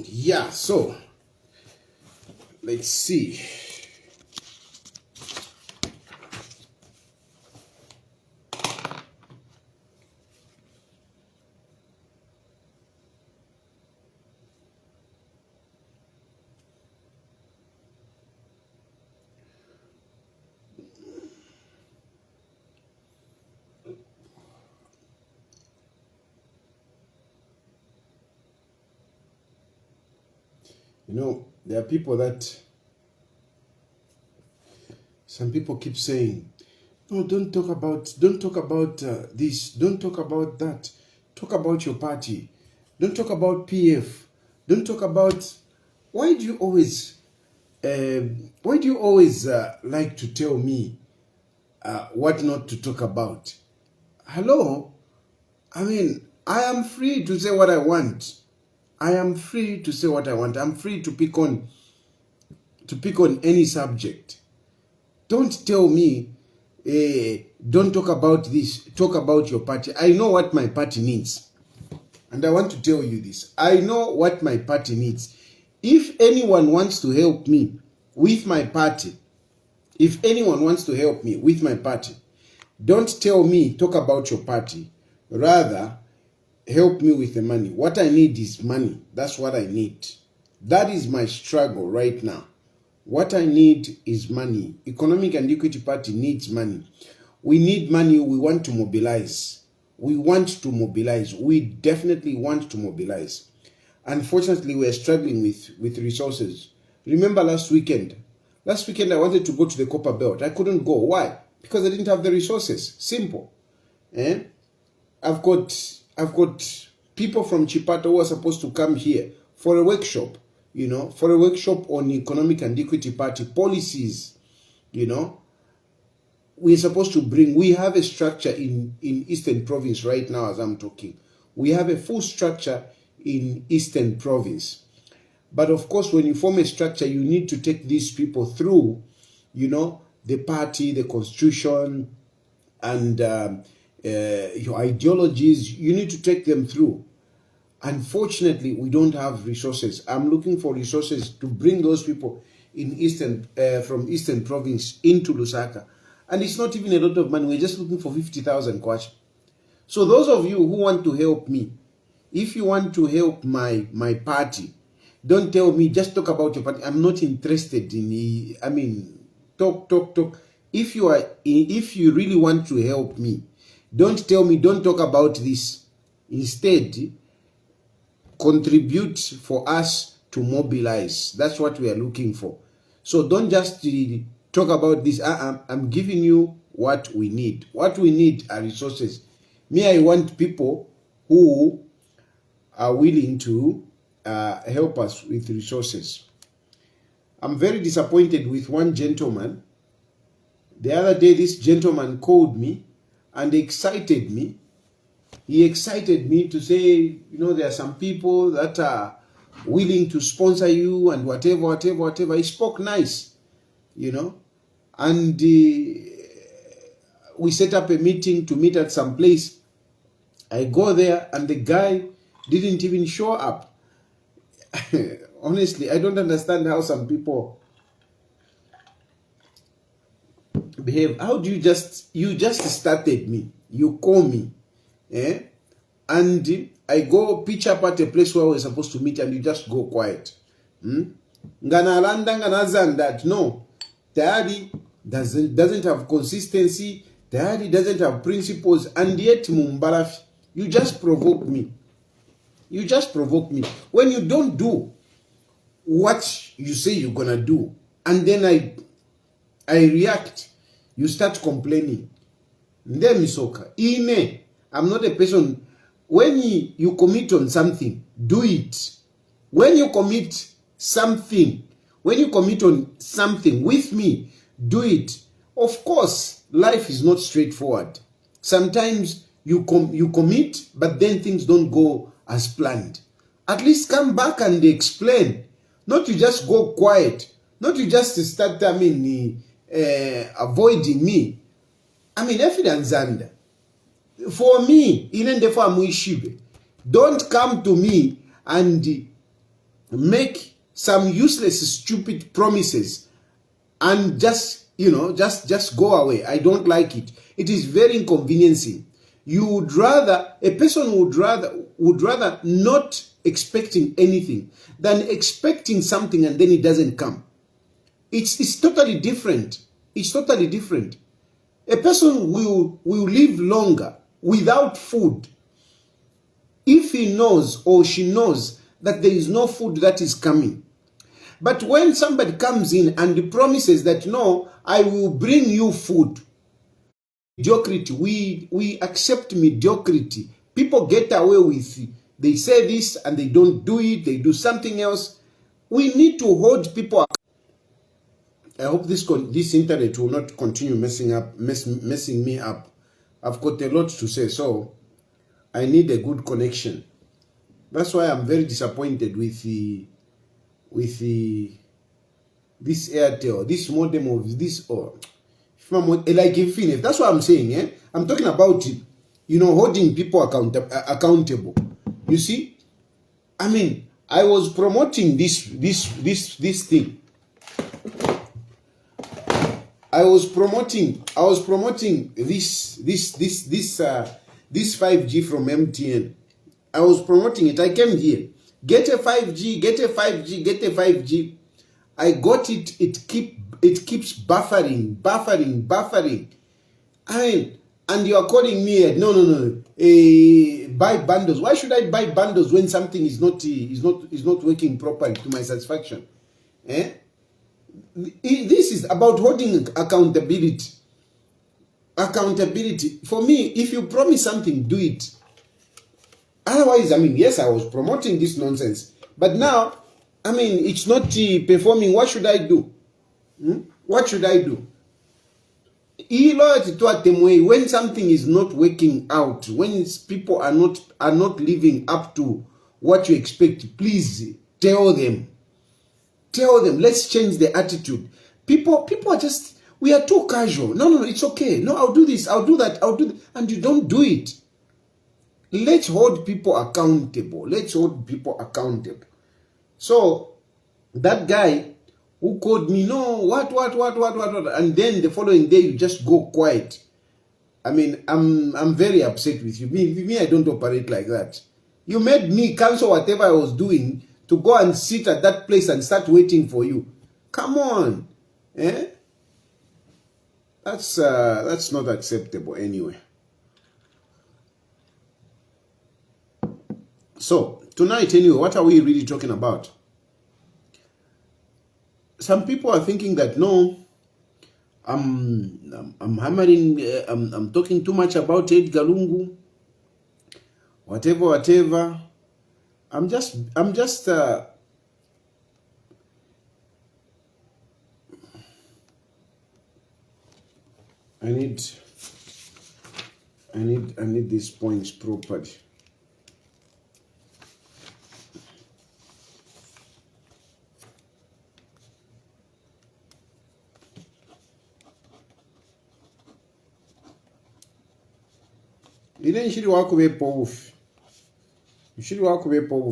Yeah, so let's see. You know, there are people that some people keep saying, "No, don't talk about this. Don't talk about that. Talk about your party. Don't talk about PF. Don't talk about." Why do you always like to tell me what not to talk about? Hello, I mean, I am free to say what I want. I am free to say what I want. I'm free to pick on any subject. Don't tell me, don't talk about this. Talk about your party. I know what my party needs, and I want to tell you this. I know what my party needs. If anyone wants to help me with my party, don't tell me talk about your party. Rather, help me with the money. What I need is money. That's what I need. That is my struggle right now. What I need is money. Economic and Equity Party needs money. We need money. We want to mobilize. We definitely want to mobilize. Unfortunately, we are struggling with resources. Remember last weekend? Last weekend, I wanted to go to the Copper Belt. I couldn't go. Why? Because I didn't have the resources. Simple. I've got people from Chipata who are supposed to come here for a workshop, on Economic and Equity Party policies, We're supposed to bring, we have a structure in Eastern Province right now as I'm talking. We have a full structure in Eastern Province. But of course, when you form a structure, you need to take these people through, the party, the constitution, and your ideologies. You need to take them through. Unfortunately, we don't have resources. I'm looking for resources to bring those people in from Eastern Province into Lusaka. And it's not even a lot of money. We're just looking for 50,000 kwacha. So those of you who want to help me, if you want to help my party, don't tell me, just talk about your party. I'm not interested in, talk. If you really want to help me, don't tell me, don't talk about this. Instead, contribute for us to mobilize. That's what we are looking for. So don't just talk about this. I'm giving you what we need. What we need are resources. I want people who are willing to help us with resources. I'm very disappointed with one gentleman. The other day, this gentleman called me and excited me. He excited me to say, there are some people that are willing to sponsor you and whatever. He spoke nice, and we set up a meeting to meet at some place. I go there and the guy didn't even show up. Honestly, I don't understand how some people behave. How do you just started me, you call me, and I go pitch up at a place where we're supposed to meet and you just go quiet. That no, Tayali doesn't have consistency. Tayali doesn't have principles, and yet Mumbarafi, you just provoke me. When you don't do what you say you're gonna do, and then I react, you start complaining. I'm not a person. When you commit on something, do it. When you commit on something with me, do it. Of course, life is not straightforward. Sometimes you commit, but then things don't go as planned. At least come back and explain. Not to just go quiet. Not to just start, avoiding me. Evidence under. For me, don't come to me and make some useless, stupid promises and just, just go away. I don't like it. It is very inconveniencing. You would rather, a person would rather not expecting anything than expecting something and then it doesn't come. It's totally different. It's totally different. A person will live longer without food if he knows or she knows that there is no food that is coming. But when somebody comes in and promises that, no, I will bring you food, mediocrity, we accept mediocrity. People get away with it. They say this and they don't do it. They do something else. We need to hold people. I hope this internet will not continue messing me up. I've got a lot to say, so I need a good connection. That's why I'm very disappointed with this Airtel, this modem of this, or like Infinite. That's what I'm saying. I'm talking about holding people accountable. You see, I mean, I was promoting this thing. I was promoting this 5G from MTN. I was promoting it. I came here. Get a 5G, get a 5G, get a 5G. I got it. It keeps buffering. And you are calling me no. Buy bundles. Why should I buy bundles when something is not working properly to my satisfaction? This is about holding accountability. Accountability. For me, if you promise something, do it. Otherwise, I mean, yes, I was promoting this nonsense. But now, I mean, it's not performing. What should I do? What should I do? When something is not working out, when people are not living up to what you expect, please tell them. Tell them, let's change the attitude. People are just, we are too casual. No, it's okay. No, I'll do this, I'll do that, and you don't do it. Let's hold people accountable. Let's hold people accountable. So, that guy who called me, no, what, and then the following day you just go quiet. I mean, I'm very upset with you. Me, I don't operate like that. You made me cancel whatever I was doing to go and sit at that place and start waiting for you. Come on. That's not acceptable anyway. So, tonight anyway, what are we really talking about? Some people are thinking that, no, I'm hammering, I'm talking too much about Edgar Lungu. Whatever. I'm just I need these points properly.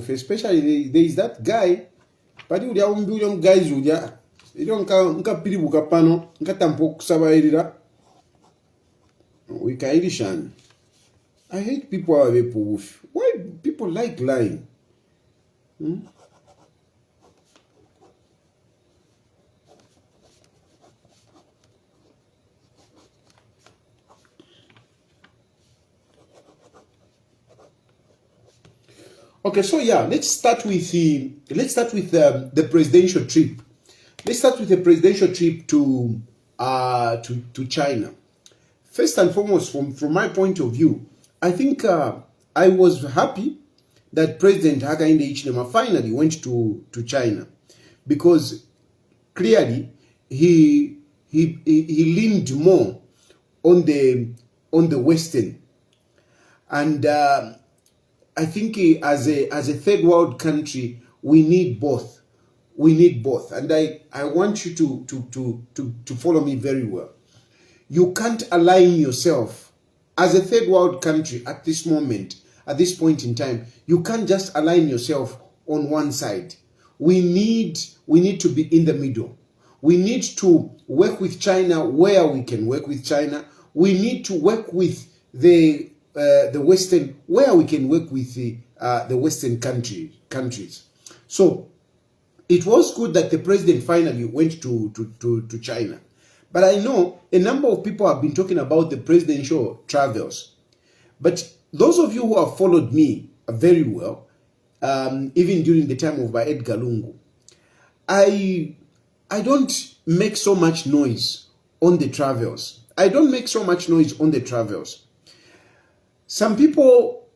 Especially there is that guy, but you guys I hate people who are why people like lying? Okay, so yeah, let's start with the presidential trip. Let's start with the presidential trip to China. First and foremost, from my point of view, I think I was happy that President Hakainde Hichilema finally went to China, because clearly he leaned more on the Western, and I think as a third world country, we need both. We need both, and I want you to follow me very well. You can't align yourself as a third world country at this moment, at this point in time. You can't just align yourself on one side. we need to be in the middle. We need to work with China where we can work with China. We need to work with the Western where we can work with the Western countries. So it was good that the president finally went to China. But I know a number of people have been talking about the presidential travels. But those of you who have followed me very well, even during the time of my Edgar Lungu, I don't make so much noise on the travels. I don't make so much noise on the travels. Some people,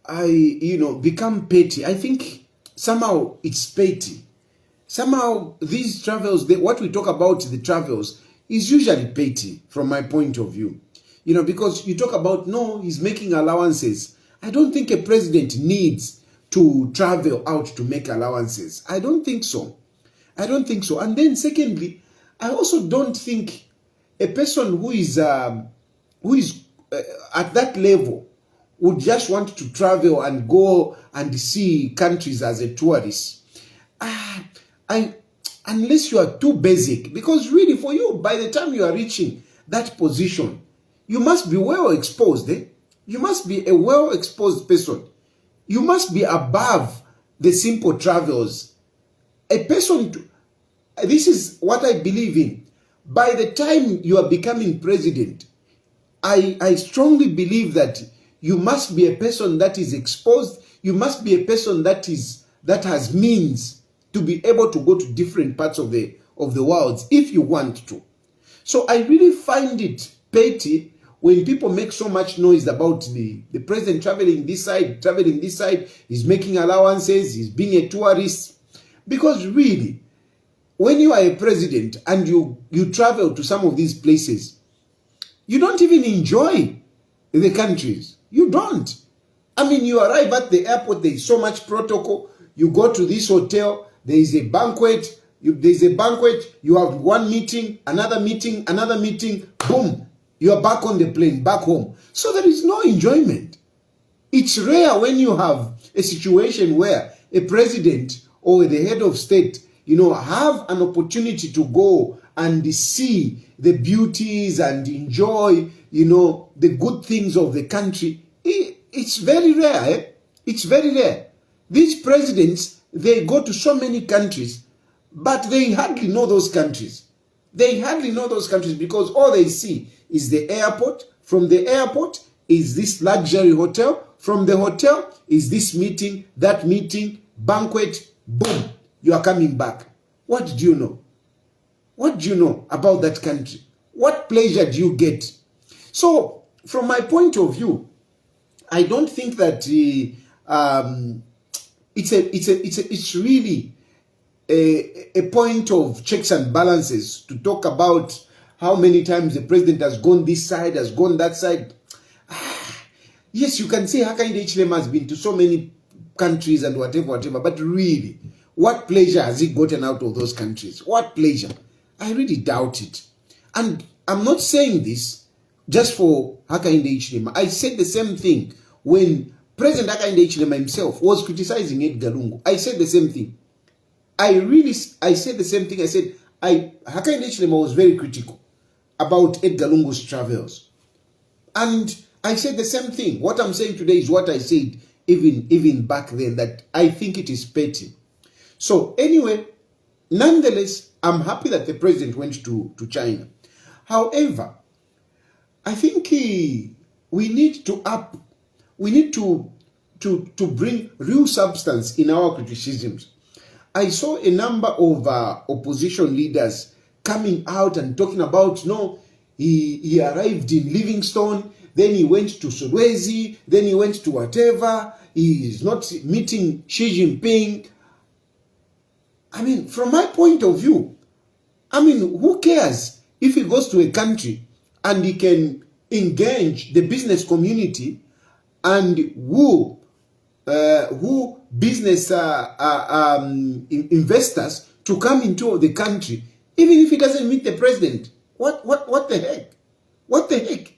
become petty. I think somehow it's petty. Somehow these travels, what we talk about the travels is usually petty from my point of view. Because you talk about, no, he's making allowances. I don't think a president needs to travel out to make allowances. I don't think so. I don't think so. And then secondly, I also don't think a person who is at that level would just want to travel and go and see countries as a tourist. Unless you are too basic, because really for you, by the time you are reaching that position, you must be well exposed. You must be a well exposed person. You must be above the simple travels. A person, this is what I believe in. By the time you are becoming president, I strongly believe that you must be a person that is exposed. You must be a person that has means to be able to go to different parts of the world if you want to. So I really find it petty when people make so much noise about the president traveling this side, he's making allowances, he's being a tourist. Because really, when you are a president and you travel to some of these places, you don't even enjoy the countries. You don't. I mean, you arrive at the airport, there is so much protocol. You go to this hotel, there is a banquet. You have one meeting, another meeting, boom. You are back on the plane, back home. So there is no enjoyment. It's rare when you have a situation where a president or the head of state, have an opportunity to go and see the beauties and enjoy, the good things of the country. It's very rare. It's very rare. These presidents, they go to so many countries, but they hardly know those countries. They hardly know those countries because all they see is the airport. From the airport is this luxury hotel. From the hotel is this meeting, that meeting, banquet, boom, you are coming back. What do you know? What do you know about that country? What pleasure do you get? So, from my point of view, I don't think that it's really a point of checks and balances to talk about how many times the president has gone this side, has gone that side. Yes, you can say Hakainde Hichilema has been to so many countries and whatever, but really, what pleasure has he gotten out of those countries? What pleasure? I really doubt it. And I'm not saying this just for Hakainde Hichilema. I said the same thing when President Hakainde Hichilema himself was criticizing Edgar Lungu. I said the same thing. I said the same thing. I said, Hakainde Hichilema was very critical about Edgar Lungu's travels. And I said the same thing. What I'm saying today is what I said even back then, that I think it is petty. So anyway, nonetheless, I'm happy that the president went to China. However, I think we need to bring real substance in our criticisms. I saw a number of opposition leaders coming out and talking about, no, he arrived in Livingstone, then he went to Sulawesi, then he went to whatever, he is not meeting Xi Jinping. I mean, from my point of view, who cares if he goes to a country and he can engage the business community and who business investors to come into the country, even if he doesn't meet the president? What the heck? What the heck?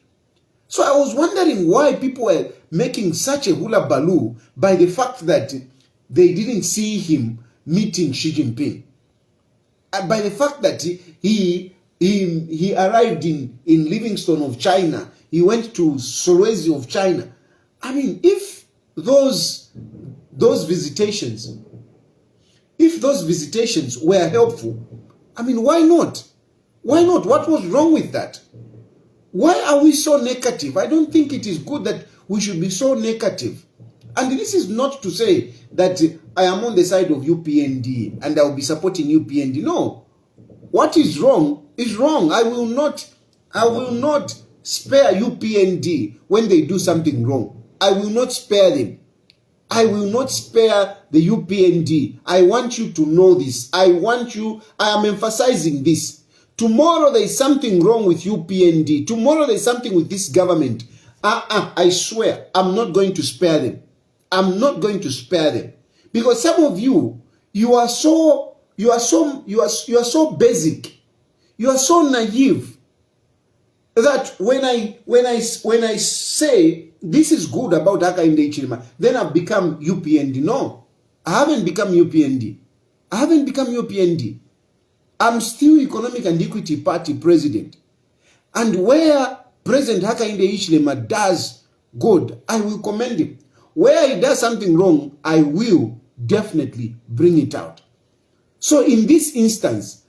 So I was wondering why people were making such a hula baloo by the fact that they didn't see him meeting Xi Jinping. By the fact that he arrived in Livingstone of China, he went to Solwezi of China. I mean, if those visitations were helpful, I mean, why not? Why not? What was wrong with that? Why are we so negative? I don't think it is good that we should be so negative. And this is not to say that I am on the side of UPND and I will be supporting UPND. No. What is wrong is wrong. I will not spare UPND when they do something wrong. I will not spare them. I will not spare the UPND. I want you to know this. I am emphasizing this. Tomorrow there is something wrong with UPND. Tomorrow there is something with this government. I swear, I'm not going to spare them. I'm not going to spare them. Because some of you, you are so basic. You are so naive that when I say this is good about Hakainde Hichilema, then I've become UPND. No, I haven't become UPND. I haven't become UPND. I'm still Economic and Equity Party president. And where President Hakainde Hichilema does good, I will commend him. Where he does something wrong, I will definitely bring it out. So in this instance,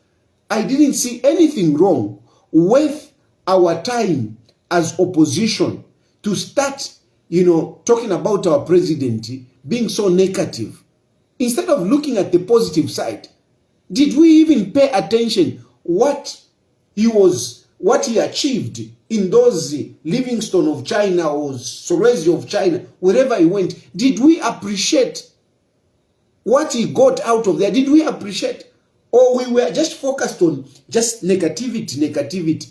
I didn't see anything wrong with our time as opposition to start, talking about our president being so negative. Instead of looking at the positive side, did we even pay attention what he achieved in those Livingstone of China or Solwezi of China, wherever he went? Did we appreciate what he got out of there? Did we appreciate? Or we were just focused on just negativity.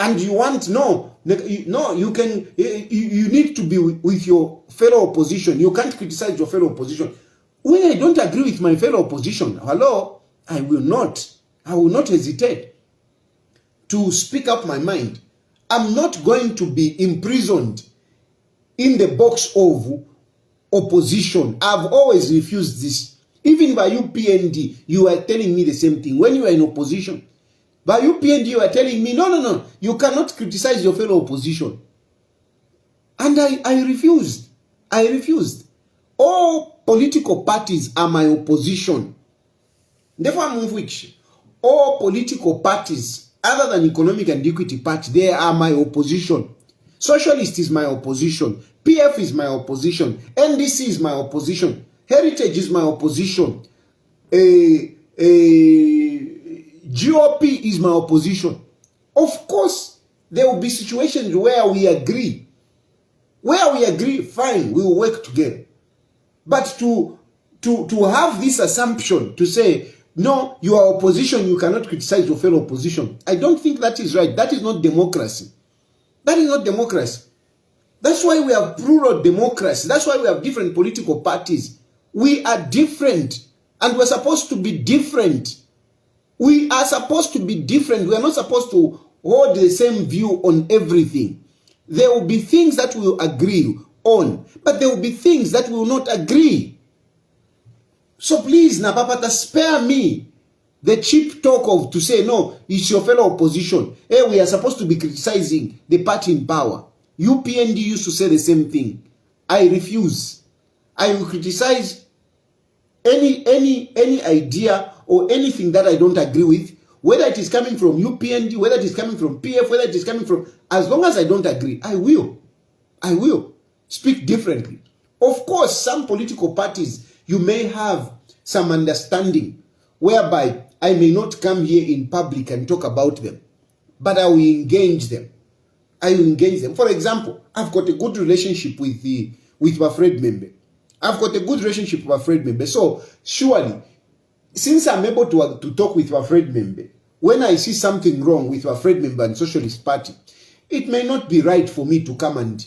And you need to be with your fellow opposition. You can't criticize your fellow opposition. When I don't agree with my fellow opposition, hello, I will not hesitate to speak up my mind. I'm not going to be imprisoned in the box of opposition. I've always refused this. Even by UPND, you are telling me the same thing. When you are in opposition, by UPND, you are telling me, no, you cannot criticize your fellow opposition. And I refused. All political parties are my opposition. Therefore, all political parties, other than Economic and Equity Party, they are my opposition. Socialist is my opposition. PF is my opposition. NDC is my opposition. Heritage is my opposition. GOP is my opposition. Of course, there will be situations where we agree. Where we agree, fine, we will work together. But to have this assumption to say, no, you are opposition, you cannot criticize your fellow opposition, I don't think that is right. That is not democracy. That is not democracy. That's why we have plural democracy. That's why we have different political parties. We are different, and we're supposed to be different. We are supposed to be different. We are not supposed to hold the same view on everything. There will be things that we will agree on, but there will be things that we will not agree. So please, Napapata, spare me the cheap talk of to say, no, it's your fellow opposition. Hey, we are supposed to be criticizing the party in power. UPND used to say the same thing. I refuse. I will criticize any idea or anything that I don't agree with, whether it is coming from UPND, whether it is coming from PF, whether it is coming from, as long as I don't agree, I will speak differently. Of course, some political parties, you may have some understanding whereby I may not come here in public and talk about them, but I will engage them. For example, I've got a good relationship with Wafred Membe. So surely, since I'm able to talk with Wafred Membe, when I see something wrong with Wafred Membe and Socialist Party, it may not be right for me to come and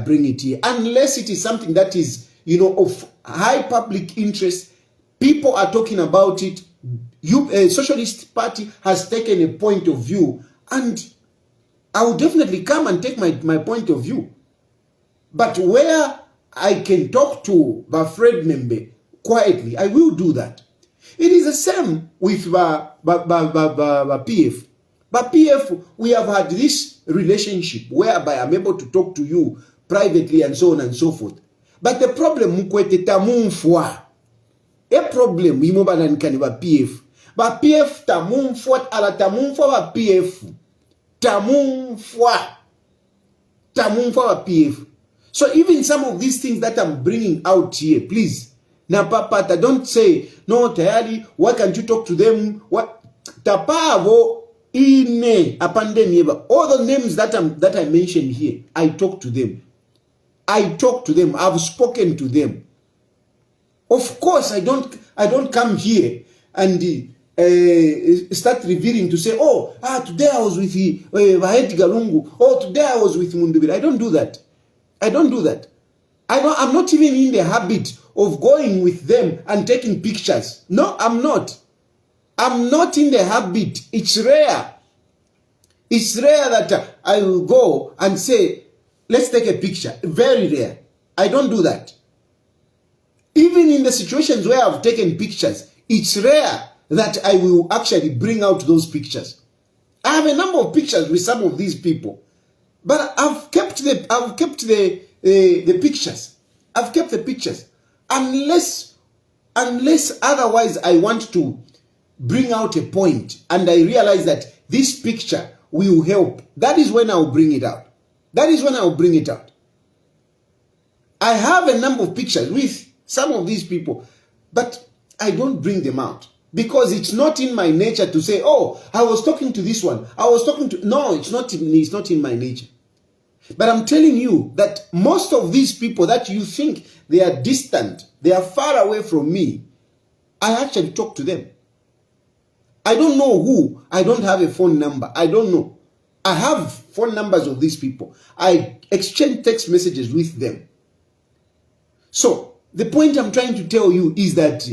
bring it here, unless it is something that is, of high public interest. People are talking about it. Socialist Party has taken a point of view, and I will definitely come and take my point of view. But where I can talk to Wafred Membe quietly, I will do that. It is the same with PF. But PF, we have had this relationship whereby I'm able to talk to you privately and so on and so forth. But the problem, mukwete tamumfwa. A problem, imobana nkani ba PF. Ba PF tamumfwa, ala tamumfwa ba PF. Tamumfwa ba PF. So even some of these things that I'm bringing out here, please, na papa, don't say, no, Tayali, why can't you talk to them? What? Tapavo. Ine apande nieba. All the names that I mentioned here, I talk to them. I talk to them. I've spoken to them. Of course, I don't come here and start revealing to say, oh, today I was with Edgar Lungu. Oh, today I was with Mundubira. I don't do that. I don't do that. I'm not even in the habit of going with them and taking pictures. No, I'm not. I'm not in the habit. It's rare. It's rare that I will go and say, let's take a picture. Very rare. I don't do that. Even in the situations where I've taken pictures, it's rare that I will actually bring out those pictures. I have a number of pictures with some of these people, but I've kept the pictures. I've kept the pictures. Unless otherwise I want to bring out a point and I realize that this picture will help. That is when I'll bring it out. That is when I'll bring it out. I have a number of pictures with some of these people, but I don't bring them out because it's not in my nature to say, oh, I was talking to this one. I was talking to... No, it's not in my nature. But I'm telling you that most of these people that you think they are distant, they are far away from me, I actually talk to them. I don't know who. I don't have a phone number. I don't know. I have phone numbers of these people. I exchange text messages with them. So, the point I'm trying to tell you is that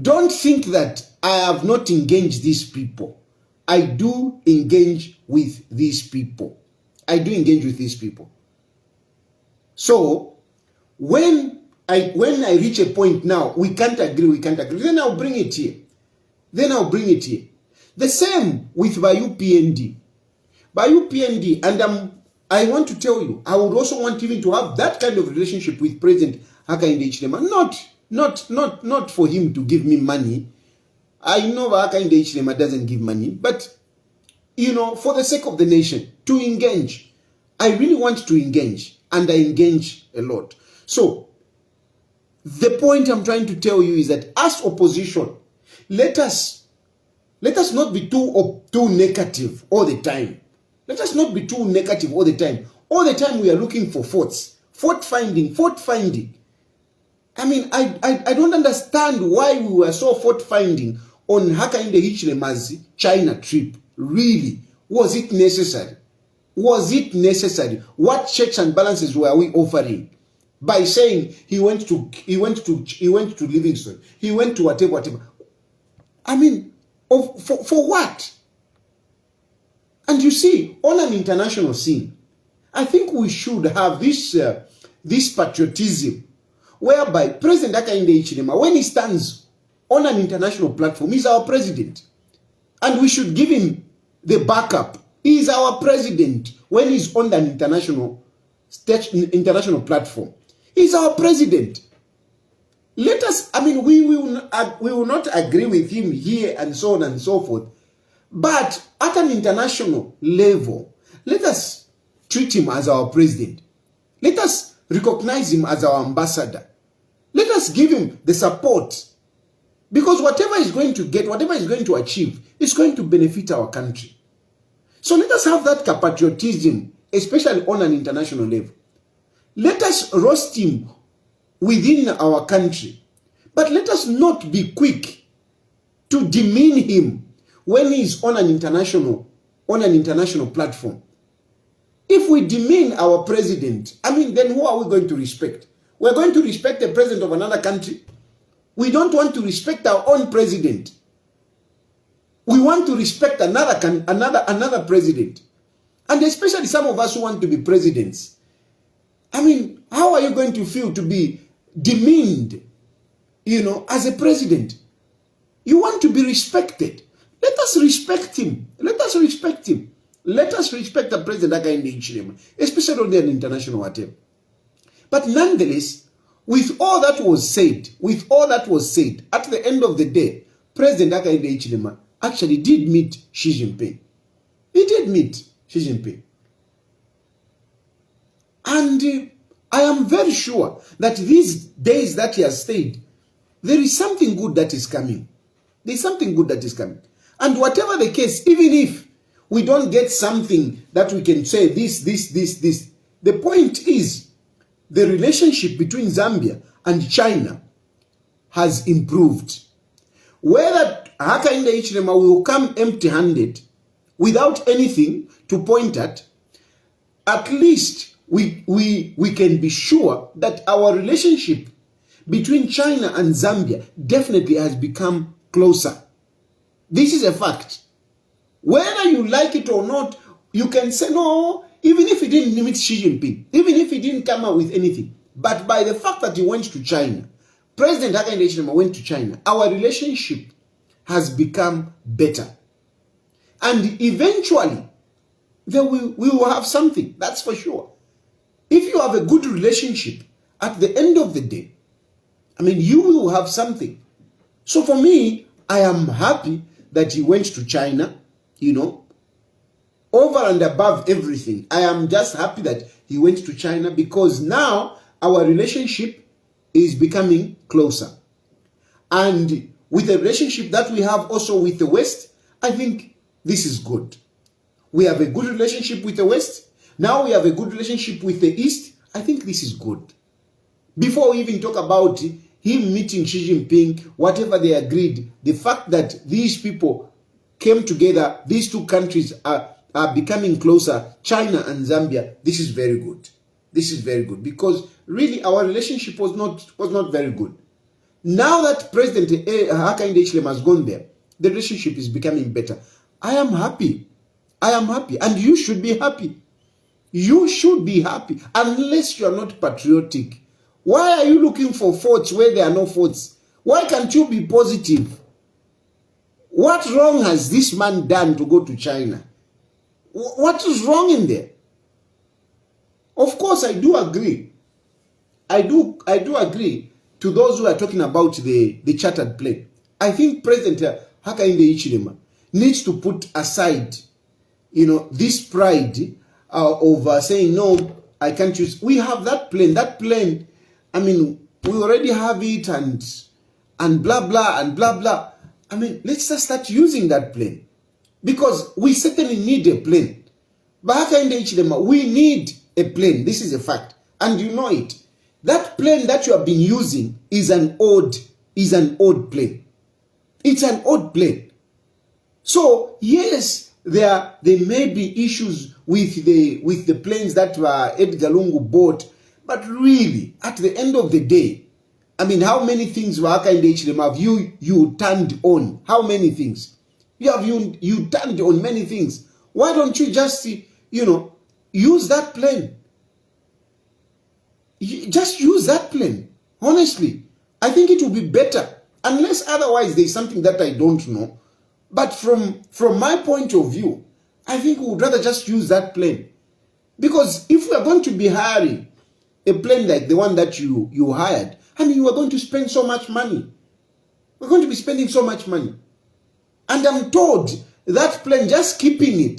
don't think that I have not engaged these people. I do engage with these people. I do engage with these people. So, when I reach a point now, we can't agree, then I'll bring it here. The same with Bayou PND. Bayou PND, and I want to tell you, I would also want even to have that kind of relationship with President Hakainde Hichilema. Not for him to give me money. I know Hakainde Hichilema doesn't give money, but, you know, for the sake of the nation, to engage. I really want to engage, and I engage a lot. So, the point I'm trying to tell you is that as opposition, let us not be too negative all the time. Let us not be too negative all the time. All the time we are looking for faults. Fault finding. I mean, I don't understand why we were so fault finding on Hakainde Hichilema's China trip. Really? Was it necessary? Was it necessary? What checks and balances were we offering? By saying he went to Livingston, he went to whatever. I mean, for what? And you see, on an international scene, I think we should have this patriotism whereby President Hakainde Hichilema, when he stands on an international platform, he's our president. And we should give him the backup. He is our president when he's on an international platform. He's our president. Let us, I mean, we will not agree with him here and so on and so forth. But at an international level, let us treat him as our president. Let us recognize him as our ambassador. Let us give him the support. Because whatever he's going to get, whatever he's going to achieve, is going to benefit our country. So let us have that patriotism, especially on an international level. Let us roast him within our country. But let us not be quick to demean him when he's on an international platform. If we demean our president, I mean, then who are we going to respect? We're going to respect the president of another country. We don't want to respect our own president. We want to respect another president. And especially some of us who want to be presidents. I mean, how are you going to feel to be demeaned as a president. You want to be respected. Let us respect him. Let us respect him. Let us respect the President Hakainde Hichilema, especially on an international whatever. But nonetheless, with all that was said, at the end of the day, President Hakainde Hichilema actually did meet Xi Jinping. He did meet Xi Jinping. And I am very sure that these days that he has stayed, there is something good that is coming. There is something good that is coming. And whatever the case, even if we don't get something that we can say this, the point is the relationship between Zambia and China has improved. Whether Hakainde Hichilema will come empty-handed without anything to point at least we can be sure that our relationship between China and Zambia definitely has become closer. This is a fact. Whether you like it or not, you can say no, even if he didn't meet Xi Jinping, even if he didn't come out with anything. But by the fact that he went to China, President Hakainde Hichilema went to China, our relationship has become better. And eventually, we will have something, that's for sure. If you have a good relationship, at the end of the day, you will have something. So for me, I am happy that he went to China, over and above everything. I am just happy that he went to China because now our relationship is becoming closer. And with the relationship that we have also with the West, I think this is good. We have a good relationship with the West. Now we have a good relationship with the East. I think this is good. Before we even talk about him meeting Xi Jinping, whatever they agreed, the fact that these people came together, these two countries are becoming closer, China and Zambia, this is very good. This is very good because really our relationship was not very good. Now that President Hakainde Hichilema has gone there, the relationship is becoming better. I am happy. I am happy. And you should be happy. You should be happy unless you are not patriotic. Why are you looking for faults where there are no faults? Why can't you be positive? What wrong has this man done to go to China? What is wrong in there? Of course, I do agree. I do agree to those who are talking about the chartered plane. I think President Hakainde Hichilema needs to put aside, this pride of saying, no, I can't use. We have that plane. That plane, we already have it and blah, blah, and blah, blah. Let's just start using that plane. Because we certainly need a plane. But Hakainde Hichilema, we need a plane. This is a fact. And you know it. That plane that you have been using is an old plane. It's an old plane. So, yes, there may be issues with the planes that Edgar Lungu bought. But really, at the end of the day, how many things were Hakainde Hichilema have you turned on? How many things? You turned on many things. Why don't you just, use that plane? Just use that plane. Honestly, I think it will be better. Unless otherwise there's something that I don't know. But from my point of view, I think we would rather just use that plane. Because if we are going to be hiring a plane like the one that you hired, you are going to spend so much money. We're going to be spending so much money. And I'm told that plane, just keeping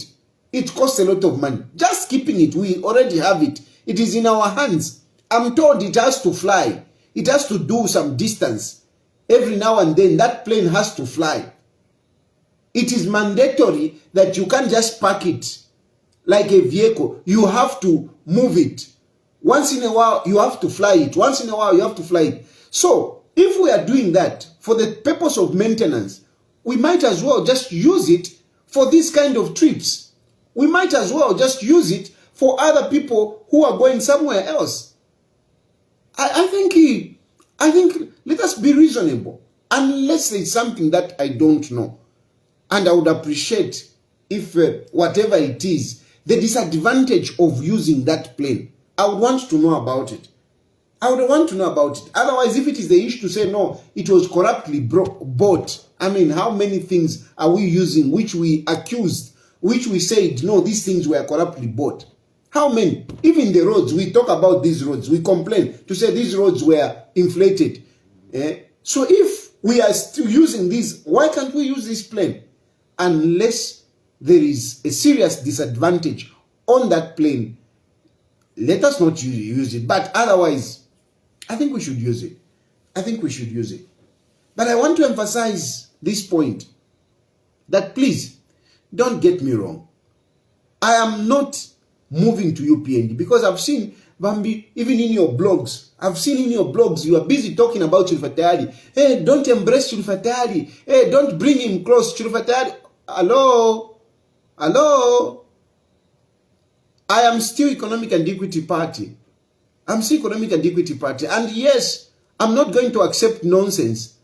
it costs a lot of money. Just keeping it, we already have it. It is in our hands. I'm told it has to fly. It has to do some distance. Every now and then, that plane has to fly. It is mandatory that you can't just park it like a vehicle. You have to move it. Once in a while, you have to fly it. Once in a while, you have to fly it. So, if we are doing that for the purpose of maintenance, we might as well just use it for this kind of trips. We might as well just use it for other people who are going somewhere else. I think let us be reasonable. Unless it's something that I don't know. And I would appreciate if whatever it is, the disadvantage of using that plane, I would want to know about it. I would want to know about it. Otherwise, if it is the issue to say, no, it was corruptly bought, I mean, how many things are we using which we accused, which we said, no, these things were corruptly bought? How many? Even the roads, we talk about these roads. We complain to say these roads were inflated. So if we are still using these, why can't we use this plane? Unless there is a serious disadvantage on that plane, let us not use it. But otherwise, I think we should use it. I think we should use it. But I want to emphasize this point, that please, don't get me wrong. I am not moving to UPND because I've seen, Bambi, even in your blogs, I've seen in your blogs, you are busy talking about Chilufya Tayali. Hey, don't embrace Chilufya Tayali. Hey, don't bring him close. Chilufya Tayali. Hello? Hello? I am still Economic and Equity Party. I'm still Economic and Equity Party. And yes, I'm not going to accept nonsense.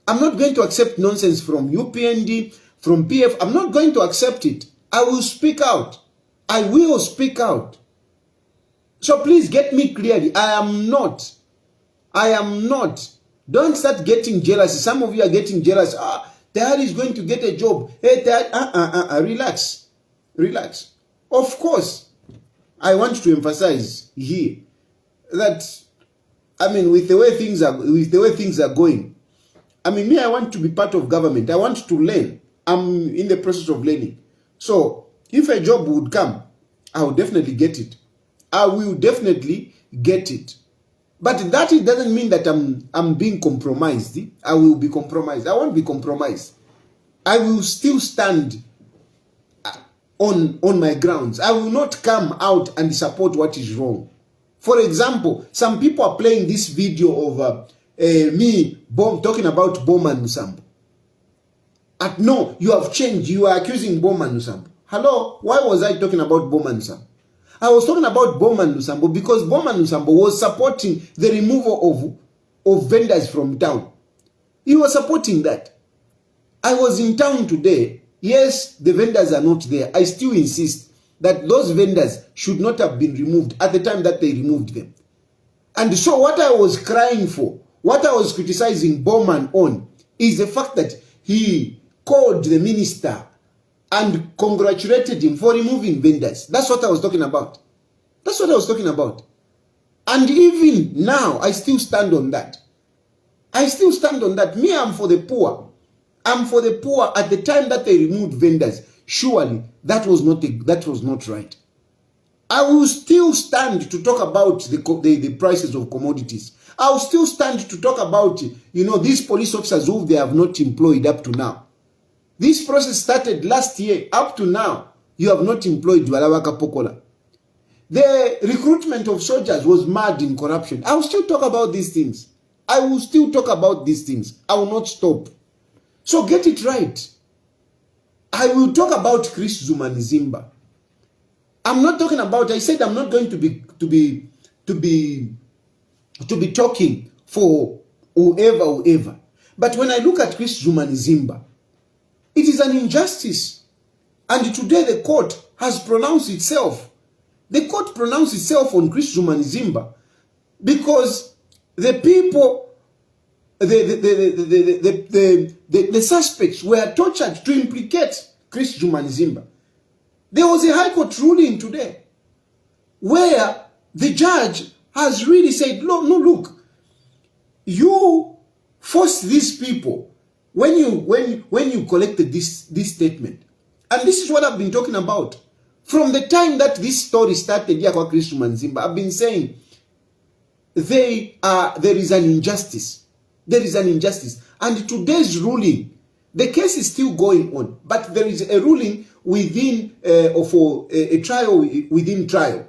I'm not going to accept nonsense from UPND, from PF. I'm not going to accept it. I will speak out. I will speak out. So please get me clearly. I am not. Don't start getting jealous. Some of you are getting jealous. Tayali is going to get a job. Hey, relax. Relax. Of course, I want to emphasize here that, I mean, with the way things are going, I mean, me, I want to be part of government. I want to learn. I'm in the process of learning. So if a job would come, I will definitely get it. I will definitely get it. But that it doesn't mean that I'm being compromised. I will be compromised. I won't be compromised. I will still stand on my grounds. I will not come out and support what is wrong. For example, some people are playing this video of me talking about Boma Nusambo. No, you have changed. You are accusing Boma Nusambo. Hello? Why was I talking about Boma Nusambo? I was talking about Boma Nusambo because Boma Nusambo was supporting the removal of vendors from town. He was supporting that. I was in town today. Yes, the vendors are not there. I still insist that those vendors should not have been removed at the time that they removed them. And so what I was crying for, what I was criticizing Bowman on, is the fact that he called the minister and congratulated him for removing vendors. That's what I was talking about. That's what I was talking about. And even now, I still stand on that. I still stand on that. Me, I'm for the poor. I'm for the poor at the time that they removed vendors. Surely, that was not right. I will still stand to talk about the prices of commodities. I will still stand to talk about, these police officers who they have not employed up to now. This process started last year. Up to now, you have not employed Walawaka Pokola. The recruitment of soldiers was mad in corruption. I will still talk about these things. I will still talk about these things. I will not stop. So get it right. I will talk about Chris Zuma Nzimba. I'm not talking about, I said I'm not going to be talking for whoever. But when I look at Chris Zuma Nzimba, it is an injustice. And today the court has pronounced itself. The court pronounced itself on Chris Zuma Nzimba because the people, the suspects were tortured to implicate Chris Zuma Nzimba. There was a high court ruling today where the judge has really said, no, look, you forced these people when you collected this statement. And this is what I've been talking about. From the time that this story started here with Chris Zuma Nzimba, I've been saying there is an injustice. There is an injustice. And today's ruling, the case is still going on, but there is a ruling within, for a trial within trial,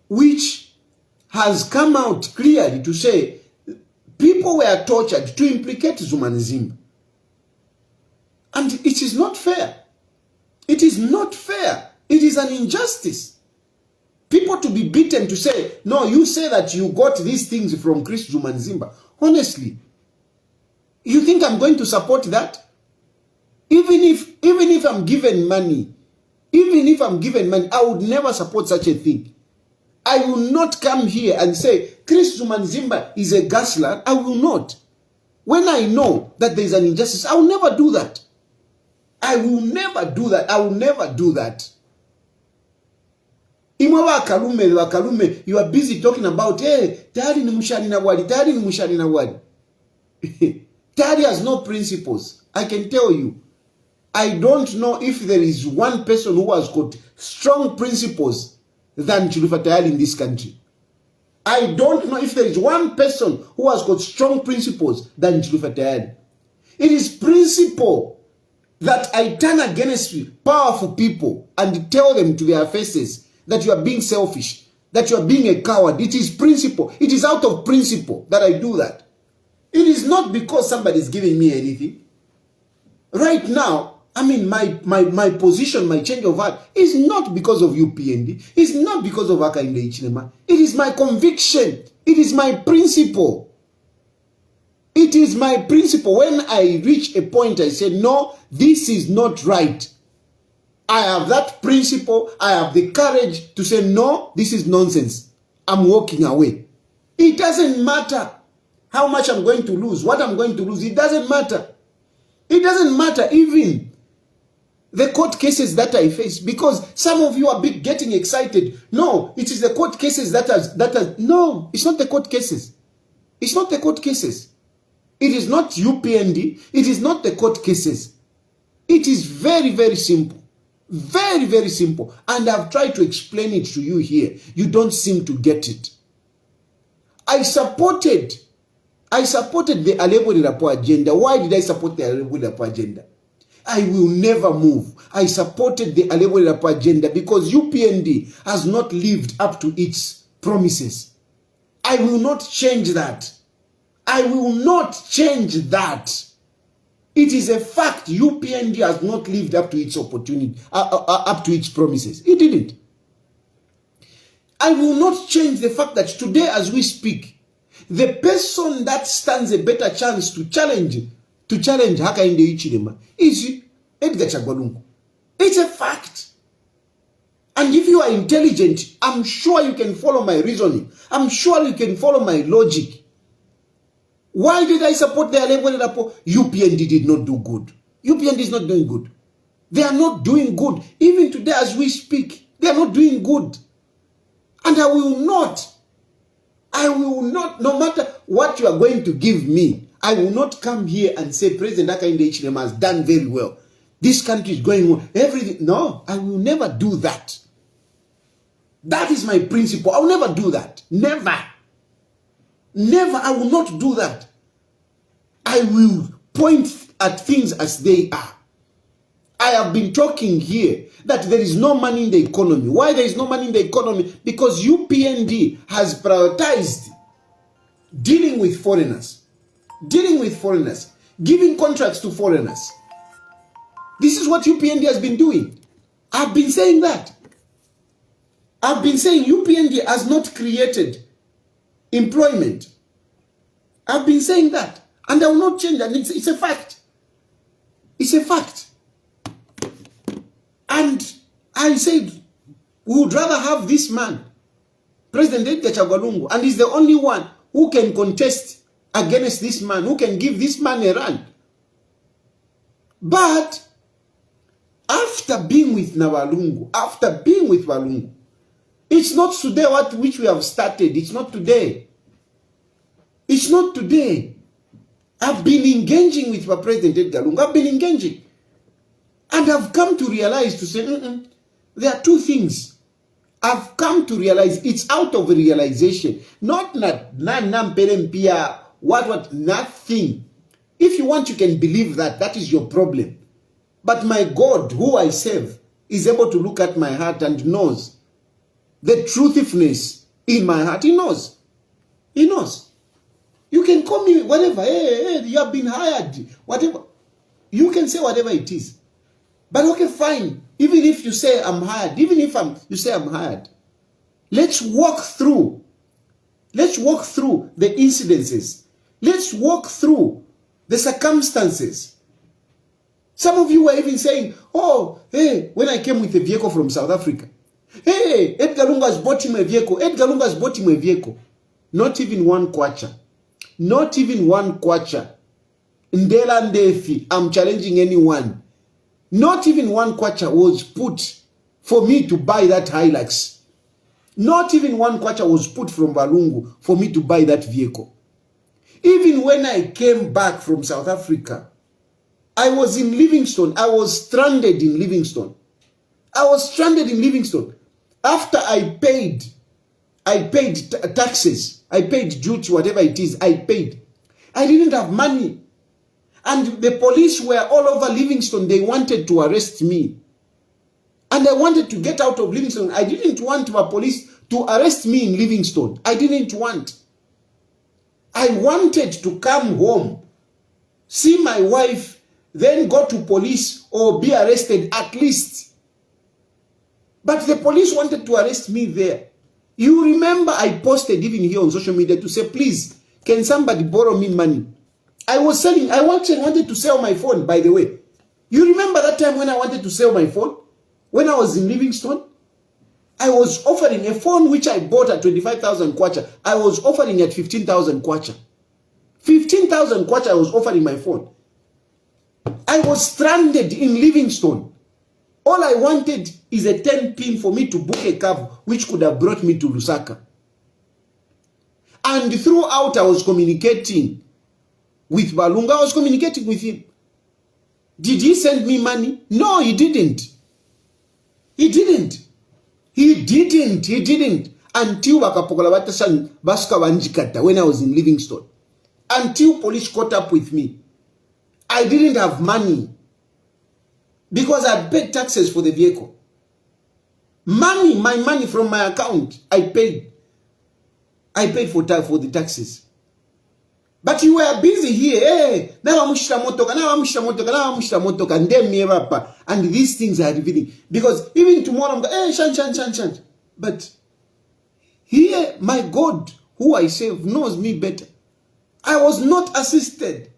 which has come out clearly to say people were tortured to implicate Zuma Nzimba. And it is not fair. It is not fair. It is an injustice. People to be beaten to say, no, you say that you got these things from Chris Zuma Nzimba. Honestly, you think I'm going to support that? Even if I'm given money, I would never support such a thing. I will not come here and say Chris Zumanzimba is a gaslight. I will not. When I know that there is an injustice, I will never do that. I will never do that. I will never do that. Kalume, you are busy talking about, hey, Tayali ni mushani na wali, Tayali ni mushani na wali. Tayali has no principles. I can tell you. I don't know if there is one person who has got strong principles than Chilufya Tayali in this country. I don't know if there is one person who has got strong principles than Chilufya Tayali. It is principle that I turn against powerful people and tell them to their faces that you are being selfish, that you are being a coward. It is principle. It is out of principle that I do that. It is not because somebody is giving me anything. Right now, I mean, my position, my change of heart is not because of UPND. It's not because of Hakainde Hichilema. It is my conviction. It is my principle. It is my principle. When I reach a point, I say, no, this is not right. I have that principle. I have the courage to say, no, this is nonsense. I'm walking away. It doesn't matter how much I'm going to lose, what I'm going to lose. It doesn't matter. It doesn't matter even the court cases that I face, because some of you are getting excited. No, it is the court cases no, it's not the court cases. It's not the court cases. It is not UPND. It is not the court cases. It is very, very simple. Very, very simple. And I've tried to explain it to you here. You don't seem to get it. I supported the Alebuli Rapport agenda. Why did I support the Alebuli Rapport agenda? I will never move. I supported the Alebuli Rapport agenda because UPND has not lived up to its promises. I will not change that. I will not change that. It is a fact. UPND has not lived up to its opportunity, up to its promises. It didn't. I will not change the fact that today, as we speak, the person that stands a better chance to challenge Hakainde Hichilema is Edgar Chagwa. It's a fact. And if you are intelligent, I'm sure you can follow my reasoning. I'm sure you can follow my logic. Why did I support the Alebuli Rapport? UPND did not do good. UPND is not doing good. They are not doing good. Even today as we speak, they are not doing good. And I will not, no matter what you are going to give me, I will not come here and say President Hakainde Hichilema has done very well. This country is going on. Everything. No, I will never do that. That is my principle. I will never do that. Never. Never. I will not do that. I will point at things as they are. I have been talking here that there is no money in the economy. Why there is no money in the economy? Because UPND has prioritized dealing with foreigners. Dealing with foreigners. Giving contracts to foreigners. This is what UPND has been doing. I've been saying that. I've been saying UPND has not created employment. I've been saying that. And I will not change that. It's a fact. It's a fact. And I said, we would rather have this man, President Edgar Chagwa, and he's the only one who can contest against this man, who can give this man a run. But after being with Lungu, it's not today which we have started. It's not today. It's not today. I've been engaging with my President Edgar Lungu. I've been engaging. And I've come to realize, to say, there are two things. I've come to realize, it's out of realization. Not nothing. If you want, you can believe that. That is your problem. But my God, who I serve, is able to look at my heart and knows the truthfulness in my heart. He knows. He knows. You can call me whatever. Hey, you have been hired. Whatever. You can say whatever it is. But okay, fine. Even if you say I'm hired, even if you say I'm hired, let's walk through. Let's walk through the incidences. Let's walk through the circumstances. Some of you were even saying, oh, hey, when I came with a vehicle from South Africa, Hey, Edgar Lungu has bought him a vehicle. Edgar Lungu has bought him a vehicle. Not even one kwacha. Not even one kwacha. Ndela Ndefi, I'm challenging anyone. Not even one kwacha was put for me to buy that Hilux. Not even one kwacha was put from Lungu for me to buy that vehicle. Even when I came back from South Africa, I was in Livingstone. I was stranded in Livingstone. I was stranded in Livingstone. After I paid taxes. I paid duty, whatever it is, I paid. I didn't have money. And the police were all over Livingstone. They wanted to arrest me. And I wanted to get out of Livingstone. I didn't want the police to arrest me in Livingstone. I didn't want. I wanted to come home, see my wife, then go to police or be arrested at least. But the police wanted to arrest me there. You remember I posted even here on social media to say, please, can somebody borrow me money? I wanted to sell my phone, by the way. You remember that time when I wanted to sell my phone? When I was in Livingstone? I was offering a phone which I bought at 25,000 kwacha. I was offering at 15,000 kwacha. 15,000 kwacha I was offering my phone. I was stranded in Livingstone. All I wanted is a 10 pin for me to book a cab which could have brought me to Lusaka. And throughout I was communicating with Lungu. I was communicating with him. Did he send me money? No, he didn't. He didn't. He didn't. Until when I was in Livingstone. Until police caught up with me. I didn't have money. Because I paid taxes for the vehicle. My money from my account, I paid. I paid for the taxes. But you were busy here. Hey, and these things are revealing. Because even tomorrow I'm going, hey, shan. But here, my God, who I serve, knows me better. I was not assisted.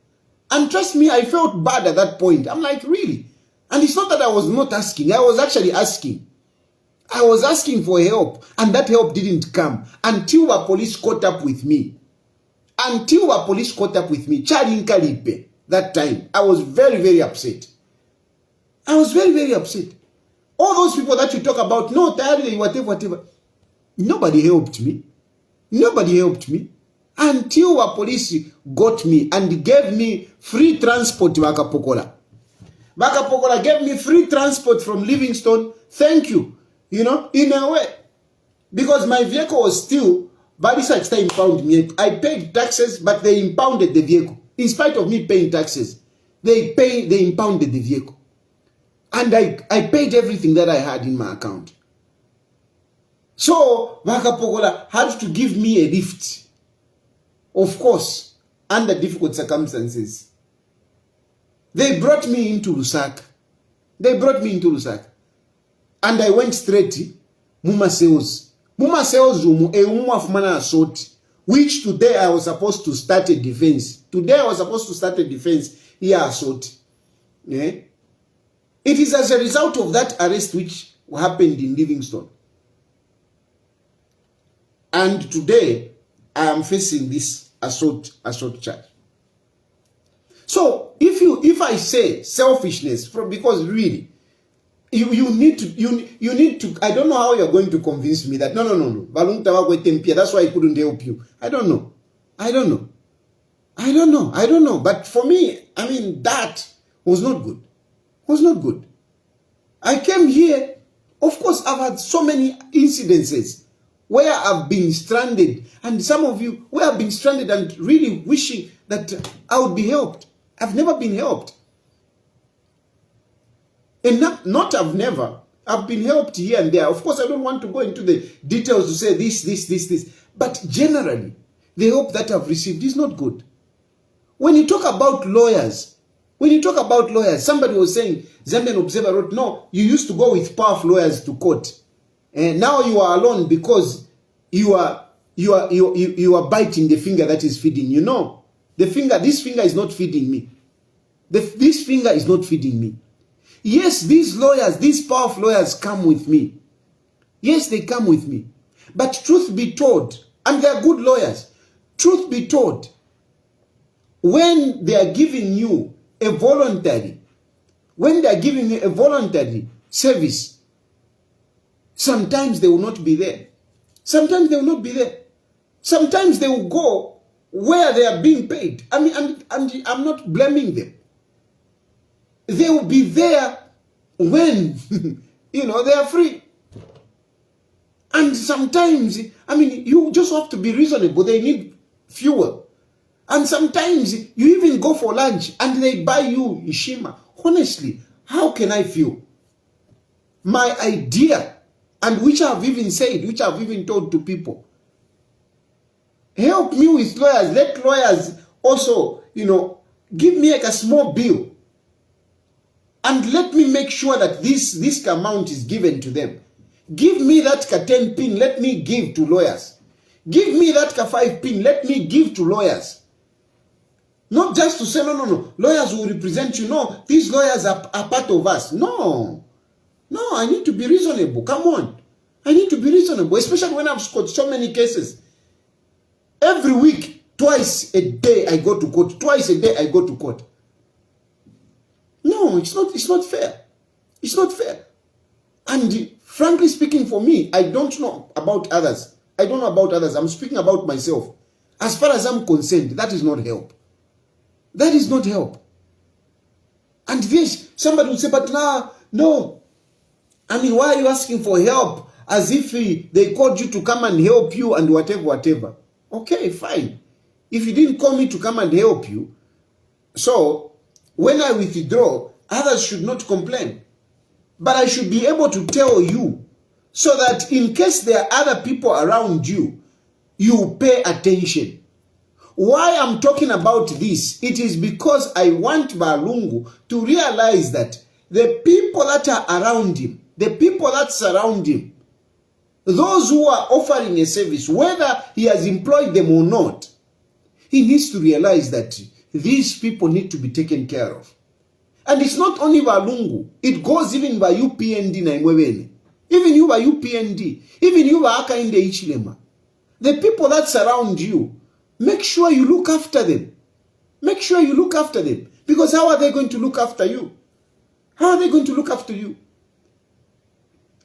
And trust me, I felt bad at that point. I'm like, really? And it's not that I was not asking. I was actually asking. I was asking for help. And that help didn't come until the police caught up with me. Until the police caught up with me. That time, I was very, very upset. I was very, very upset. All those people that you talk about, no, Tayali, whatever. Nobody helped me. Nobody helped me. Until the police got me and gave me free transport to Bakapokola. Bakapokola gave me free transport from Livingstone. Thank you. You know, in a way. Because my vehicle was still, by this time impound me. I paid taxes, but they impounded the vehicle. In spite of me paying taxes, they impounded the vehicle. And I paid everything that I had in my account. So, Bakapokola had to give me a lift. Of course, under difficult circumstances. They brought me into Lusaka. And I went straight Muma sales. Muma sales Muma assault, which today I was supposed to start a defense. Here assault. Yeah? It is as a result of that arrest which happened in Livingstone. And today I am facing this assault charge. So if I say selfishness, because really you need to I don't know how you're going to convince me that no. That's why I couldn't help you. I don't know. But for me, I mean, that was not good. I came here. Of course, I've had so many incidences where I've been stranded, and some of you where I've been stranded and really wishing that I would be helped. I've never been helped. And I've been helped here and there. Of course, I don't want to go into the details to say this. But generally, the help that I've received is not good. When you talk about lawyers, somebody was saying, Zambian Observer wrote, no, you used to go with powerful lawyers to court. And now you are alone because you are biting the finger that is feeding you. No, this finger is not feeding me. This finger is not feeding me. Yes, these powerful lawyers come with me. Yes, they come with me. But truth be told, and they are good lawyers, truth be told, when they are giving you a voluntary, service, sometimes they will not be there. Sometimes they will not be there. Sometimes they will go where they are being paid. I mean, and I'm not blaming them. They will be there when, they are free. And sometimes, I mean, you just have to be reasonable. They need fuel. And sometimes you even go for lunch and they buy you Ishima. Honestly, how can I feel? My idea, and which I've even said, which I've even told to people, help me with lawyers. Let lawyers also, give me like a small bill. And let me make sure that this amount is given to them. Give me that 10 pin, let me give to lawyers. Give me that 5 pin, let me give to lawyers. Not just to say, no, lawyers will represent you. No, these lawyers are part of us. No, I need to be reasonable. Come on. I need to be reasonable, especially when I've got so many cases. Every week, twice a day I go to court. Twice a day I go to court. No, it's not fair. It's not fair. And frankly speaking, for me, I don't know about others. I don't know about others. I'm speaking about myself. As far as I'm concerned, that is not help. That is not help. And this, somebody will say, but no. I mean, why are you asking for help? As if they called you to come and help you and whatever. Okay, fine. If you didn't call me to come and help you, so when I withdraw, others should not complain. But I should be able to tell you so that in case there are other people around you, you pay attention. Why I'm talking about this, it is because I want Lungu to realize that the people that are around him, the people that surround him, those who are offering a service, whether he has employed them or not, he needs to realize that these people need to be taken care of. And it's not only by Lungu, it goes even by UPND na Imwebene. Even you by UPND, even you by Akainde Ichilema. The people that surround you, make sure you look after them. Make sure you look after them. Because how are they going to look after you? How are they going to look after you?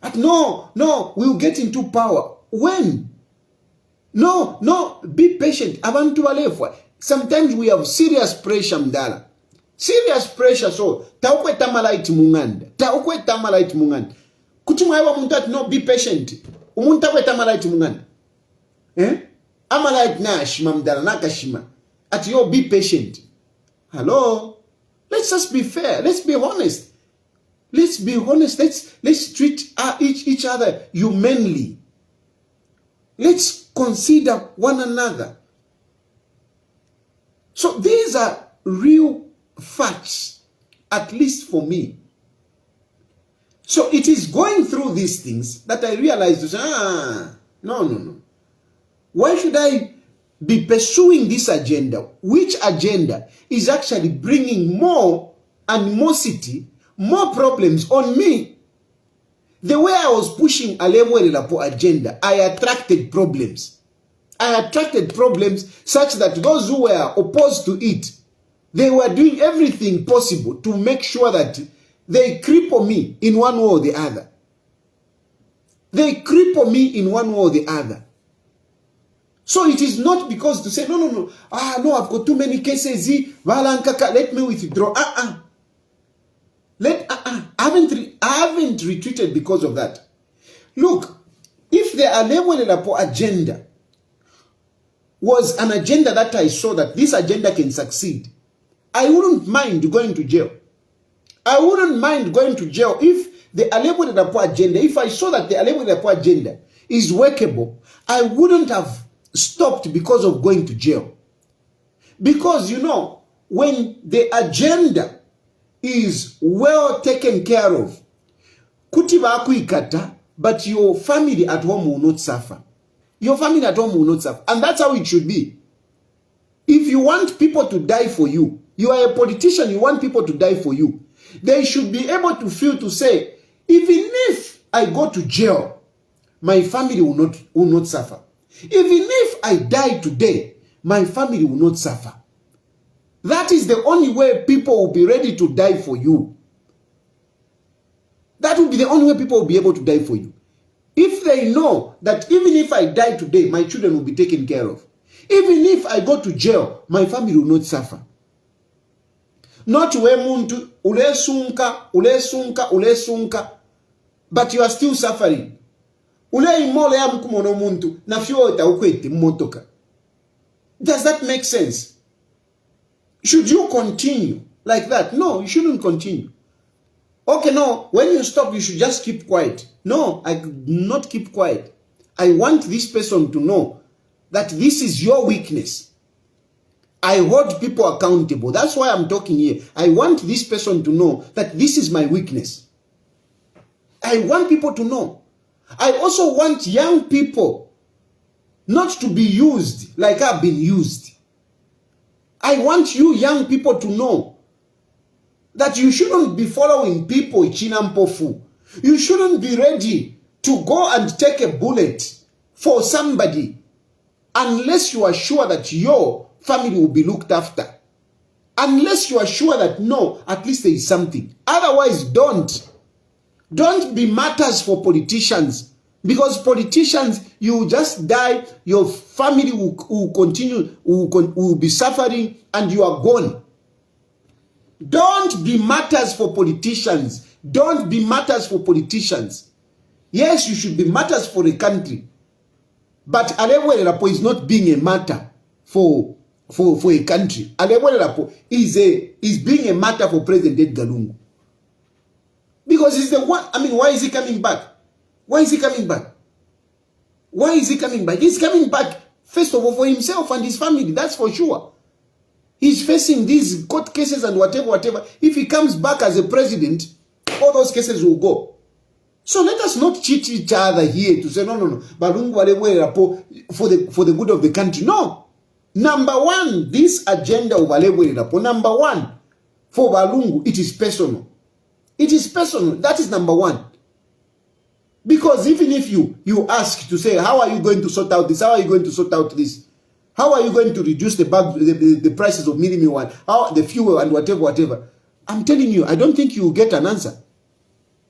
But no, we'll get into power. When? No, be patient. Abantu balefwa. Sometimes we have serious pressure, mdala. Serious pressure, so taukwe tamalaiti munganda. Kutumwa ewa muntati, no, be patient. Umuntakwe tamalaiti munganda. Amalite na shima mdala nakashima. Ati yo, be patient. Hello? Let's just be fair. Let's be honest. Let's be honest. Let's treat each other humanly. Let's consider one another. So these are real facts, at least for me. So it is going through these things that I realized, no. Why should I be pursuing this agenda? Which agenda is actually bringing more animosity, more problems on me? The way I was pushing a Lapo agenda, I attracted problems. I attracted problems such that those who were opposed to it, they were doing everything possible to make sure that they cripple me in one way or the other. They cripple me in one way or the other. So it is not because to say, no, I've got too many cases, let me withdraw. I haven't retreated because of that. Look, if the Alewelelapo agenda was an agenda that I saw that this agenda can succeed, I wouldn't mind going to jail. I wouldn't mind going to jail if the Alewelelapo agenda, if I saw that the Alewelelapo agenda is workable, I wouldn't have stopped because of going to jail. Because, when the agenda is well taken care of, kutiba akuikata, but your family at home will not suffer. Your family at home will not suffer. And that's how it should be. If you want people to die for you, you are a politician, you want people to die for you, they should be able to feel to say, even if I go to jail, my family will not suffer. Even if I die today, my family will not suffer. That is the only way people will be ready to die for you. That will be the only way people will be able to die for you. If they know that even if I die today, my children will be taken care of. Even if I go to jail, my family will not suffer. Not where muntu ulesunka, but you are still suffering. Does that make sense? Should you continue like that? No, you shouldn't continue. Okay, no, when you stop, you should just keep quiet. No, I do not keep quiet. I want this person to know that this is your weakness. I hold people accountable. That's why I'm talking here. I want this person to know that this is my weakness. I want people to know. I also want young people not to be used like I've been used. I want you young people to know that you shouldn't be following people chinampofu. You shouldn't be ready to go and take a bullet for somebody unless you are sure that your family will be looked after. Unless you are sure that no, at least there is something. Otherwise, don't. Don't be martyrs for politicians. Because politicians, you will just die, your family will continue, will be suffering, and you are gone. Don't be martyrs for politicians. Don't be martyrs for politicians. Yes, you should be martyrs for the country. But Alewele Lapo is not being a martyr for a country. Alewele Lapo is being a martyr for President Edgar Lungu. Because he's the one. I mean, why is he coming back? Why is he coming back? Why is he coming back? He's coming back, first of all, for himself and his family. That's for sure. He's facing these court cases and whatever. If he comes back as a president, all those cases will go. So let us not cheat each other here to say, no. Balungu for the good of the country. No. Number one, this agenda of Alewele Lapo, number one, for Balungu, it is personal. It is personal. That is number one. Because even if you ask to say, how are you going to sort out this? How are you going to sort out this? How are you going to reduce the prices of minimum one? How the fuel and whatever? I'm telling you, I don't think you will get an answer.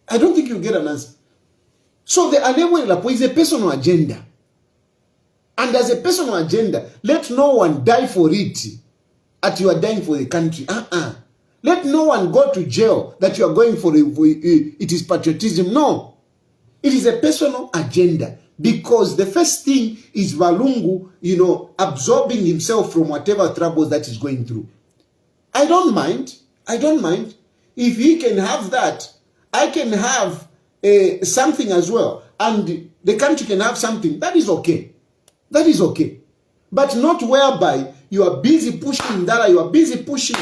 I don't think you will get an answer. So the Alewele Lapo is a personal agenda. And as a personal agenda, let no one die for it as you are dying for the country. Let no one go to jail that you are going for it is patriotism. No. It is a personal agenda. Because the first thing is Balungu, absorbing himself from whatever troubles that he's going through. I don't mind. If he can have that, I can have something as well. And the country can have something. That is okay. That is okay. But not whereby you are busy pushing that, you are busy pushing.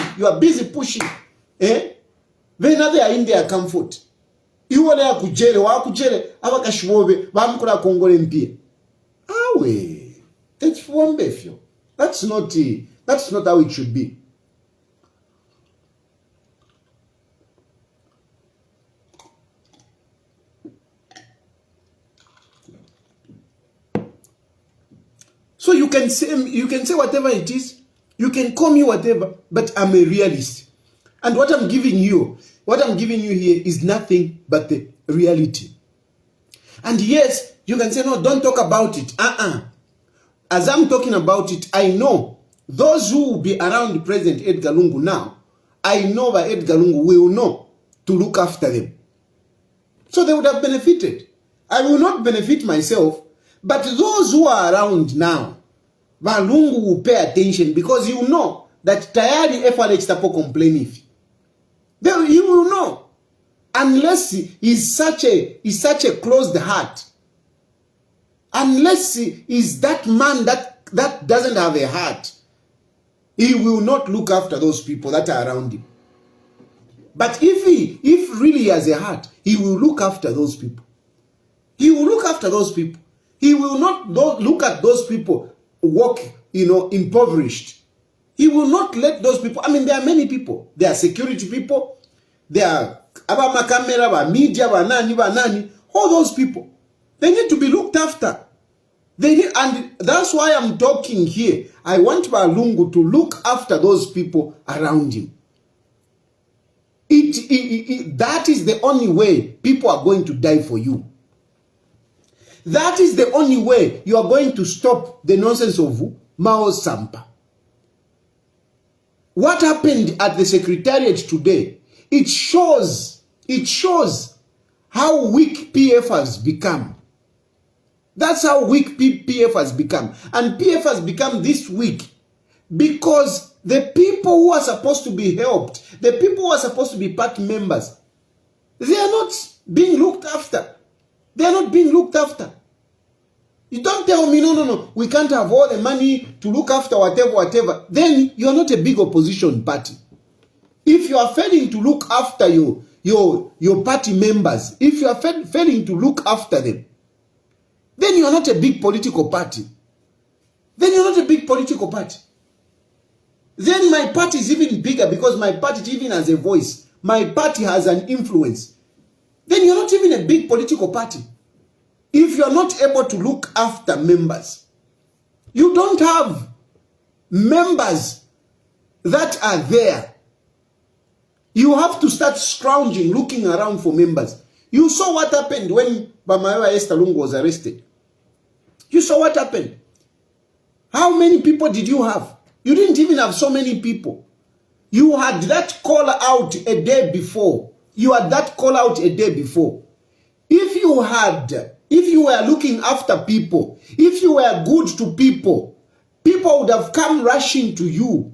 Then they are in their comfort. Iwole ya kujele, abaka shiwobe, bamkula kongole mpia. Awe. That's not how it should be. So you can say whatever it is, you can call me whatever, but I'm a realist. And what I'm giving you here is nothing but the reality. And yes, you can say, no, don't talk about it. As I'm talking about it, I know those who will be around President Edgar Lungu now, I know that Edgar Lungu will know to look after them. So they would have benefited. I will not benefit myself, but those who are around now, Balungu will pay attention because you know that Tayali FLX tapo complain if. You will know. Unless he's such a closed heart. Unless he is that man that doesn't have a heart. He will not look after those people that are around him. But if really he has a heart, he will look after those people. He will look after those people. He will not look at those people walk, impoverished. He will not let those people. I mean, there are many people. There are security people. There are abama camera, media, nani. All those people. They need to be looked after. They need, and that's why I'm talking here. I want Lungu to look after those people around him. That is the only way people are going to die for you. That is the only way you are going to stop the nonsense of Mao Sampa. What happened at the Secretariat today, it shows how weak PF has become. That's how weak PF has become. And PF has become this weak because the people who are supposed to be helped, the people who are supposed to be party members, they are not being looked after. They are not being looked after. You don't tell me, no, we can't have all the money to look after whatever. Then you are not a big opposition party. If you are failing to look after your party members, if you are failing to look after them, then you are not a big political party. Then you're not a big political party. Then my party is even bigger because my party even has a voice. My party has an influence. Then you're not even a big political party. If you're not able to look after members, you don't have members that are there. You have to start scrounging, looking around for members. You saw what happened when Bamaewa Esther Lungu was arrested. You saw what happened. How many people did you have? You didn't even have so many people. You had that call out a day before. If you were looking after people, if you were good to people, people would have come rushing to you.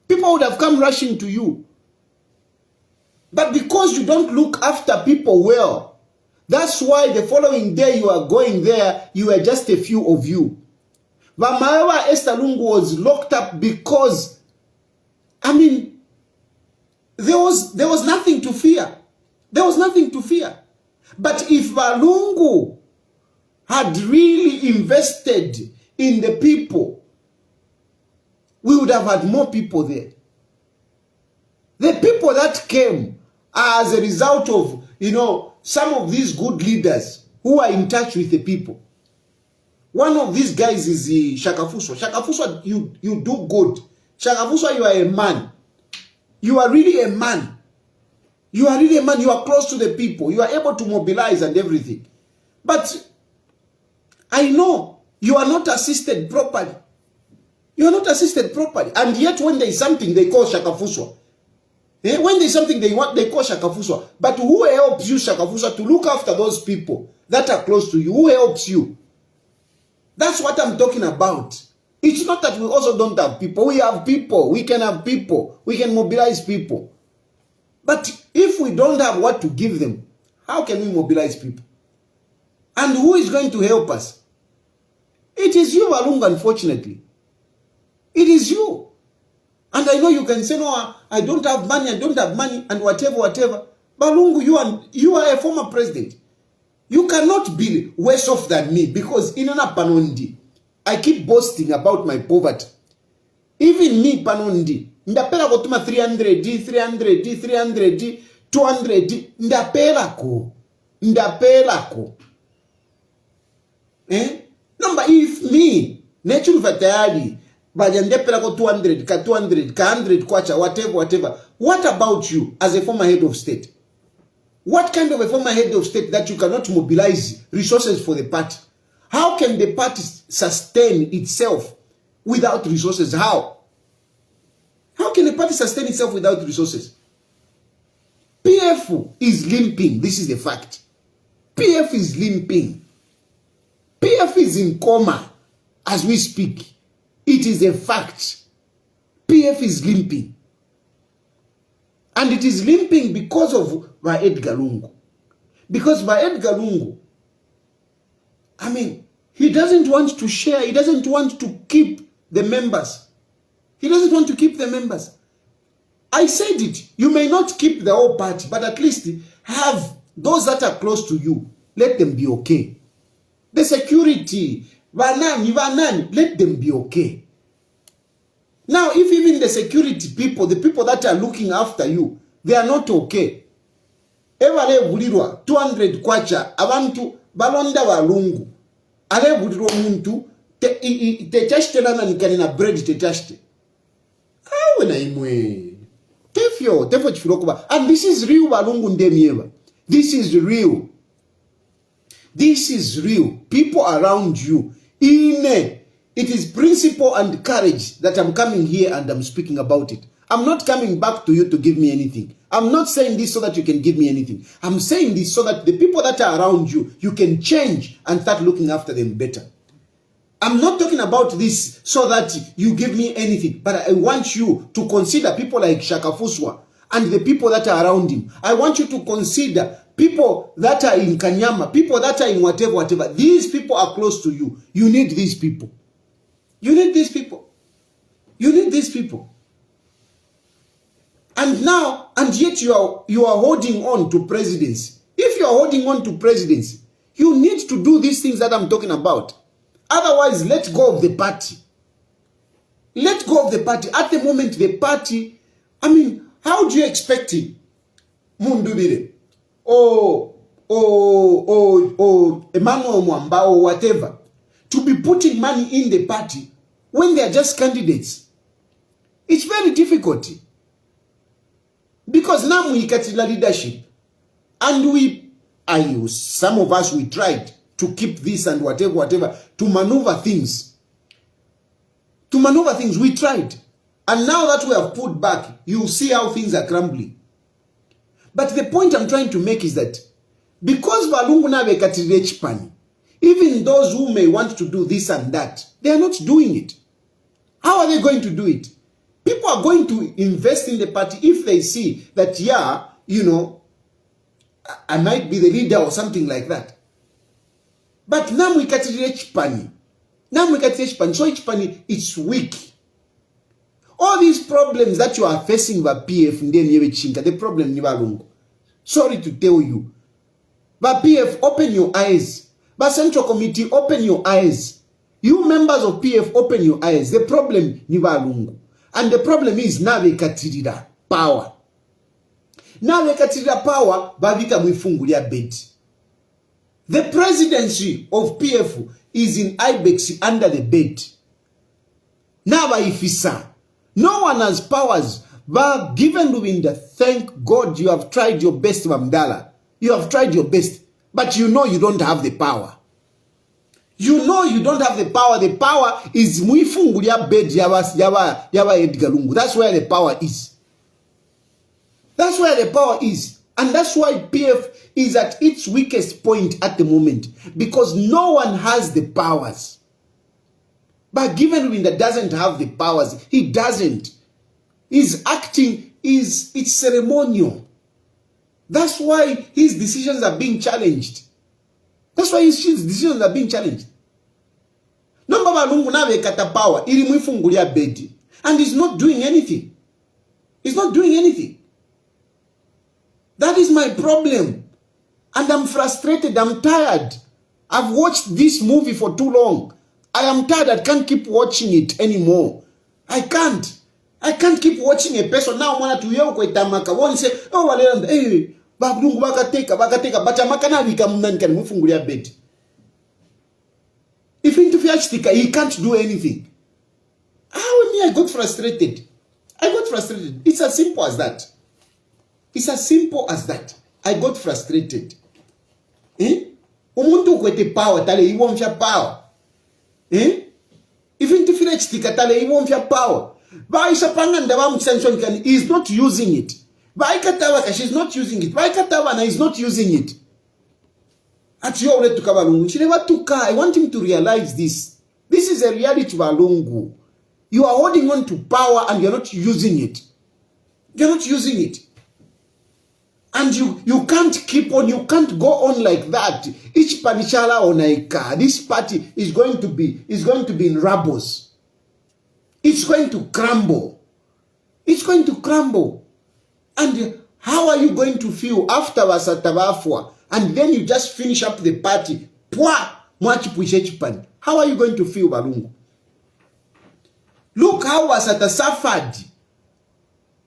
People would have come rushing to you. But because you don't look after people well, that's why the following day you are going there, you were just a few of you. Bamaewa Esther Lungu was locked up because, I mean, there was nothing to fear. There was nothing to fear. But if Lungu had really invested in the people, we would have had more people there. The people that came are as a result of, some of these good leaders who are in touch with the people. One of these guys is Shakafuswa. Shakafuswa, you do good. Shakafuswa, you are a man. You are really a man. You are really a man. You are close to the people. You are able to mobilize and everything. But I know you are not assisted properly. You are not assisted properly. And yet when there is something, they call Shakafuswa. When there is something they call Shakafuswa. But who helps you, Shakafuswa, to look after those people that are close to you? Who helps you? That's what I'm talking about. It's not that we also don't have people. We have people. We can have people. We can mobilize people. But if we don't have what to give them, how can we mobilize people? And who is going to help us? It is you, Lungu, unfortunately. It is you. And I know you can say, no, I don't have money, and whatever. But Lungu, you are a former president. You cannot be worse off than me because in Panondi, I keep boasting about my poverty. Even me, Panondi, ndapela kutuma 300, 200, ndapela ko. Number if me, Chilufya Tayali, baja ndapela ko 200, ka 100 kwacha, whatever. What about you as a former head of state? What kind of a former head of state that you cannot mobilize resources for the party? How can the party sustain itself without resources? How? How can a party sustain itself without resources? PF is limping. This is the fact. PF is limping. PF is in coma as we speak. It is a fact. PF is limping. And it is limping because of Edgar Lungu. Because Edgar Lungu, I mean, he doesn't want to share. He doesn't want to keep the members. He doesn't want to keep the members. I said it. You may not keep the whole party, but at least have those that are close to you. Let them be okay. The security, vanani, let them be okay. Now, if even the security people, the people that are looking after you, they are not okay. Evale vulirwa 200 kwacha, abantu balonda wa Lungu ale budiro muntu tetashte lana nikanina bread tetashte awe na imwe tefyo chifirokuba. And this is real balungu ndemieva. This is real. This is real. People around you. It is principle and courage that I'm coming here and I'm speaking about it. I'm not coming back to you to give me anything. I'm not saying this so that you can give me anything. I'm saying this so that the people that are around you, you can change and start looking after them better. I'm not talking about this so that you give me anything, but I want you to consider people like Shakafuswa and the people that are around him. I want you to consider people that are in Kanyama, people that are in whatever. These people are close to you. You need these people. You need these people. You need these people. And now, and yet you are holding on to presidency. If you are holding on to presidency, you need to do these things that I'm talking about. Otherwise, let go of the party. Let go of the party. At the moment, the party, I mean, how do you expect it? Mundubire. Or Emmanuel Mwamba or whatever. To be putting money in the party when they are just candidates. It's very difficult. Because now we get the leadership. And some of us, we tried to keep this and whatever, to maneuver things. We tried. And now that we have put back, you see how things are crumbling. But the point I'm trying to make is that because Valungu na bekatire chipani, even those who may want to do this and that, they are not doing it. How are they going to do it? People are going to invest in the party if they see that, yeah, you know, I might be the leader or something like that. But now we katire chipani. So chipani, it's weak. All these problems that you are facing by PF, the problem ni Valungu. Sorry to tell you. But PF, open your eyes. But Central Committee, open your eyes. You members of PF, open your eyes. The problem ni Valungu. And the problem is nave katirira power. Nave katirira power, babika mwifungulia bed. The presidency of PF is in Ibex under the bed. Nava ifisa. No one has powers, but given Luwinda, thank God you have tried your best, Mamdala. You have tried your best, but you know you don't have the power. You know you don't have the power. The power is muifungulia bed yawa Edgar Lungu. That's where the power is. That's where the power is. And that's why PF is at its weakest point at the moment. Because no one has the powers. But given Winda doesn't have the powers, he doesn't. His acting it's ceremonial. That's why his decisions are being challenged. That's why his decisions are being challenged. Number Lungu na kata power, ili mwifungulia bedi. And he's not doing anything. He's not doing anything. That is my problem. And I'm frustrated, I'm tired. I've watched this movie for too long. I am tired. I can't keep watching it anymore. I can't. I can't keep watching a person. Now I want to hear Tamaka. One say, oh, well, hey, Babungu bakateka, but Amakana become man can move your bed. If into he can't do anything. How me I got frustrated. It's as simple as that. It's as simple as that. I got frustrated. Umuntu kwete power, tale he won't have power. Even to feel he won't have power. But he's not using it. But she's not using it. But is not using it. At your to Kabalungu. I want him to realize this. This is a reality Valungu. You are holding on to power and you're not using it. You're not using it. And you can't keep on, you can't go on like that. Each panichala onaika, this party is going to be in rubbles. It's going to crumble. It's going to crumble. And how are you going to feel after Wasatavafwa? And then you just finish up the party. How are you going to feel, Valungu? Look how Wasata suffered.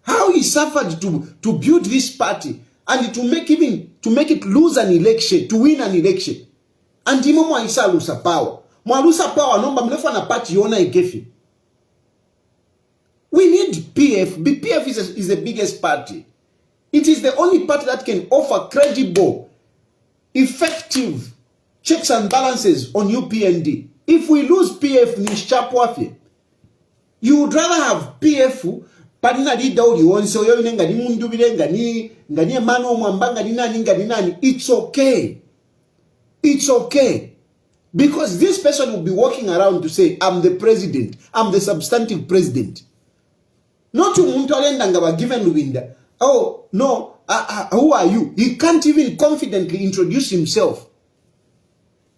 How he suffered to build this party. And to make it lose an election, to win an election. And imo mwaisa alusa power. Mwalusa power nomba mlefa na party yona ikefi. We need PF. PF is the biggest party. It is the only party that can offer credible, effective checks and balances on UPND. If we lose PF, ni Chagwa, you would rather have PF. It's okay. It's okay. Because this person will be walking around to say, I'm the president. I'm the substantive president. Not to Muntalendanga given window. Oh, no, who are you? He can't even confidently introduce himself.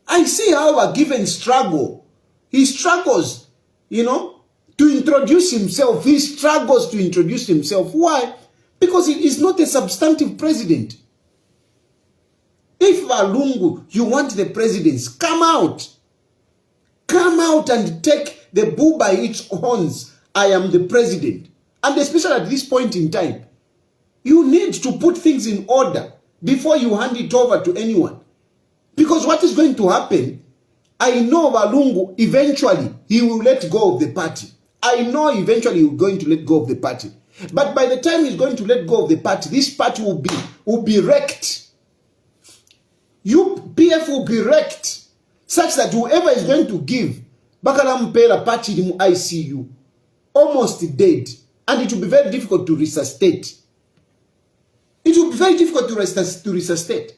I see how a given struggle. He struggles, to introduce himself. He struggles to introduce himself. Why? Because he is not a substantive president. If Lungu, you want the presidents, come out. Come out and take the bull by its horns. I am the president. And especially at this point in time, you need to put things in order before you hand it over to anyone. Because what is going to happen, I know Lungu, eventually, he will let go of the party. I know eventually he's going to let go of the party. But by the time he's going to let go of the party, this party will be wrecked. PF will be wrecked, such that whoever is going to give, Bakalampela party in ICU, almost dead. And it will be very difficult to resuscitate. It will be very difficult to resuscitate.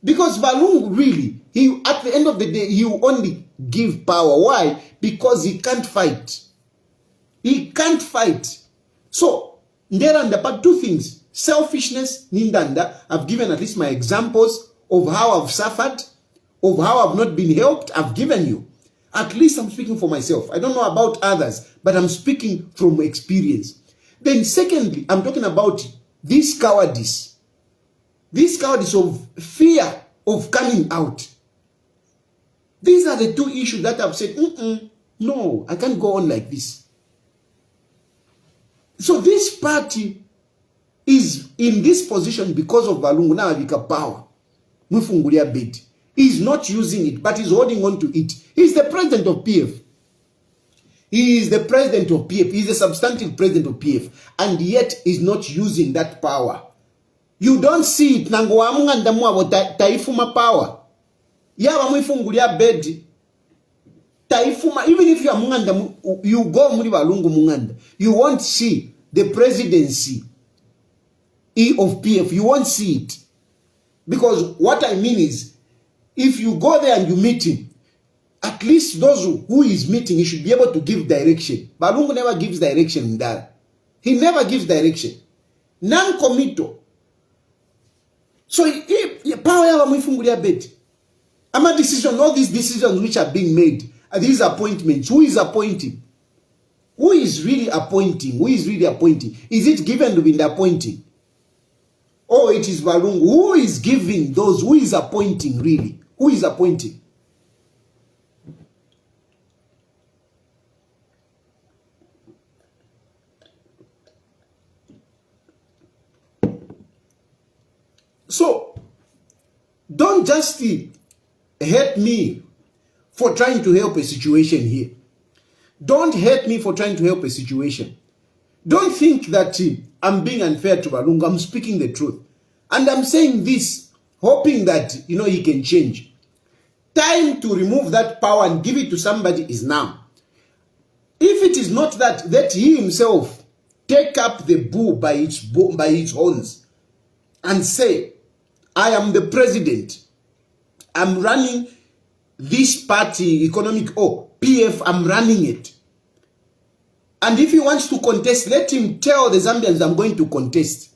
Because Lungu really, at the end of the day, he will only give power. Why? Because he can't fight. He can't fight. So, Nderanda, but two things. Selfishness, Nindanda. I've given at least my examples of how I've suffered, of how I've not been helped. I've given you. At least I'm speaking for myself. I don't know about others, but I'm speaking from experience. Then secondly, I'm talking about this cowardice. This cowardice of fear of coming out. These are the two issues that I've said, no, I can't go on like this. So this party is in this position because of Lungu now Avika power. Mufungulia bid. He's not using it, but he's holding on to it. He's the president of PF. He is the president of PF. He's the substantive president of PF. And yet he's not using that power. You don't see it. Taifuma power. Yawa mufungulia bed. Taifuma. Even if you are munganda, you go muliwa Lungu munganda. You won't see the presidency of PF. You won't see it. Because what I mean is, if you go there and you meet him, at least those who is meeting, he should be able to give direction. But Lungu never gives direction in that. He never gives direction. Non-committal. So power yawa mwifungulia bed. Ama decision, all these decisions which are being made, these appointments, who is appointing? Who is really appointing? Who is really appointing? Is it given to be the appointing? Or it is Lungu? Who is giving those? Who is appointing really? Who is appointing? So, don't just hate me for trying to help a situation here. Don't hate me for trying to help a situation. Don't think that I'm being unfair to Lungu. I'm speaking the truth. And I'm saying this, hoping that, he can change. Time to remove that power and give it to somebody is now. If it is not that he himself take up the bull by its horns and say, I am the president. I'm running this party, PF, I'm running it. And if he wants to contest, let him tell the Zambians I'm going to contest.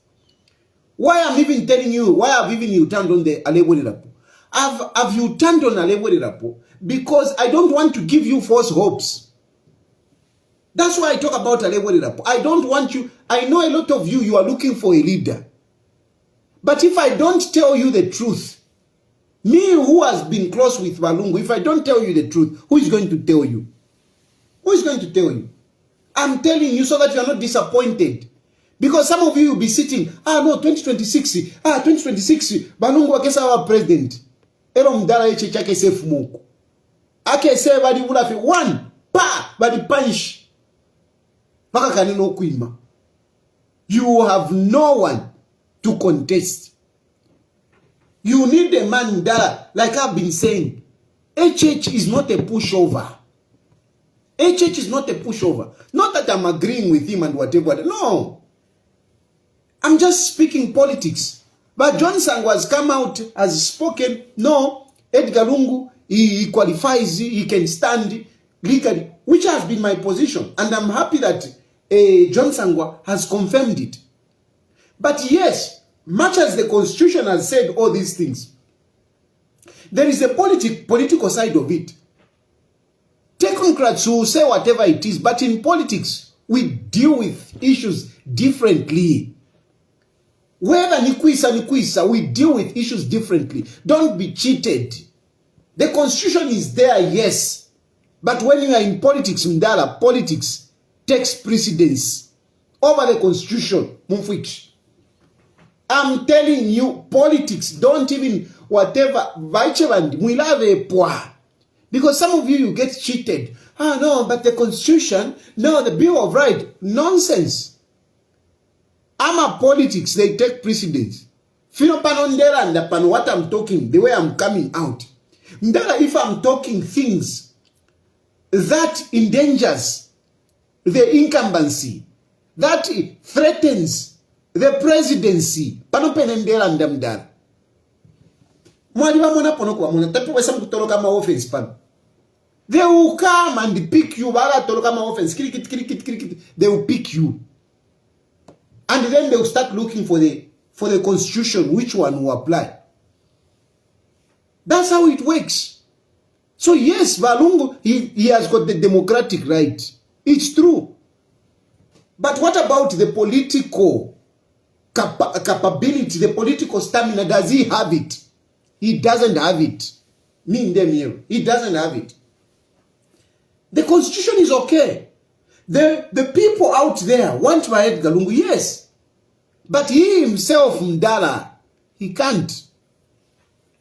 Why I'm even telling you, why have even you turned on the Alewole Rapo? Have you turned on Alewole Rapo? Because I don't want to give you false hopes. That's why I talk about Alewole Rapo. I don't want you, I know a lot of you are looking for a leader. But if I don't tell you the truth, me who has been close with Lungu, if I don't tell you the truth, who is going to tell you? Who is going to tell you? I'm telling you so that you are not disappointed. Because some of you will be sitting, 2026, Lungu Wakesa our president. ero mdala eche chake safe muku. Ake se badi mulafi one pa badi punish. Maka kanino kuima. You have no one to contest. You need a man mdala, like I've been saying. HH is not a pushover. HH is not a pushover. Not that I'm agreeing with him and whatever. No. I'm just speaking politics. But John Sang has come out, has spoken. No, Edgar Lungu, he qualifies, he can stand legally, which has been my position. And I'm happy that John Sangwa has confirmed it. But yes, much as the Constitution has said all these things, there is a political side of it. Technocrats will say whatever it is, but in politics, we deal with issues differently. Whether nikwisa, we deal with issues differently. Don't be cheated. The Constitution is there, yes. But when you are in politics, Mdala, politics takes precedence over the Constitution. I'm telling you, politics, don't even whatever, because some of you get cheated. Ah, no, but the Constitution, no, the Bill of Rights, nonsense. I'm a politics, they take precedence. Fino panondera and pan what I'm talking, the way I'm coming out. Ndala, if I'm talking things that endangers the incumbency, that threatens the presidency, panopenendera and damdara. Mwadiwa mwana ponoko mwana tapi wesa mkutoloka ma offense pan. They will come and pick you. Baga toloka ma offense. Kirikit. They will pick you. And then they will start looking for the Constitution, which one will apply. That's how it works. So yes, Lungu, he has got the democratic right. It's true. But what about the political capability, the political stamina? Does he have it? He doesn't have it. He doesn't have it. The Constitution is okay. The people out there want to Edgar Lungu, yes. But he himself, Mdala, he can't.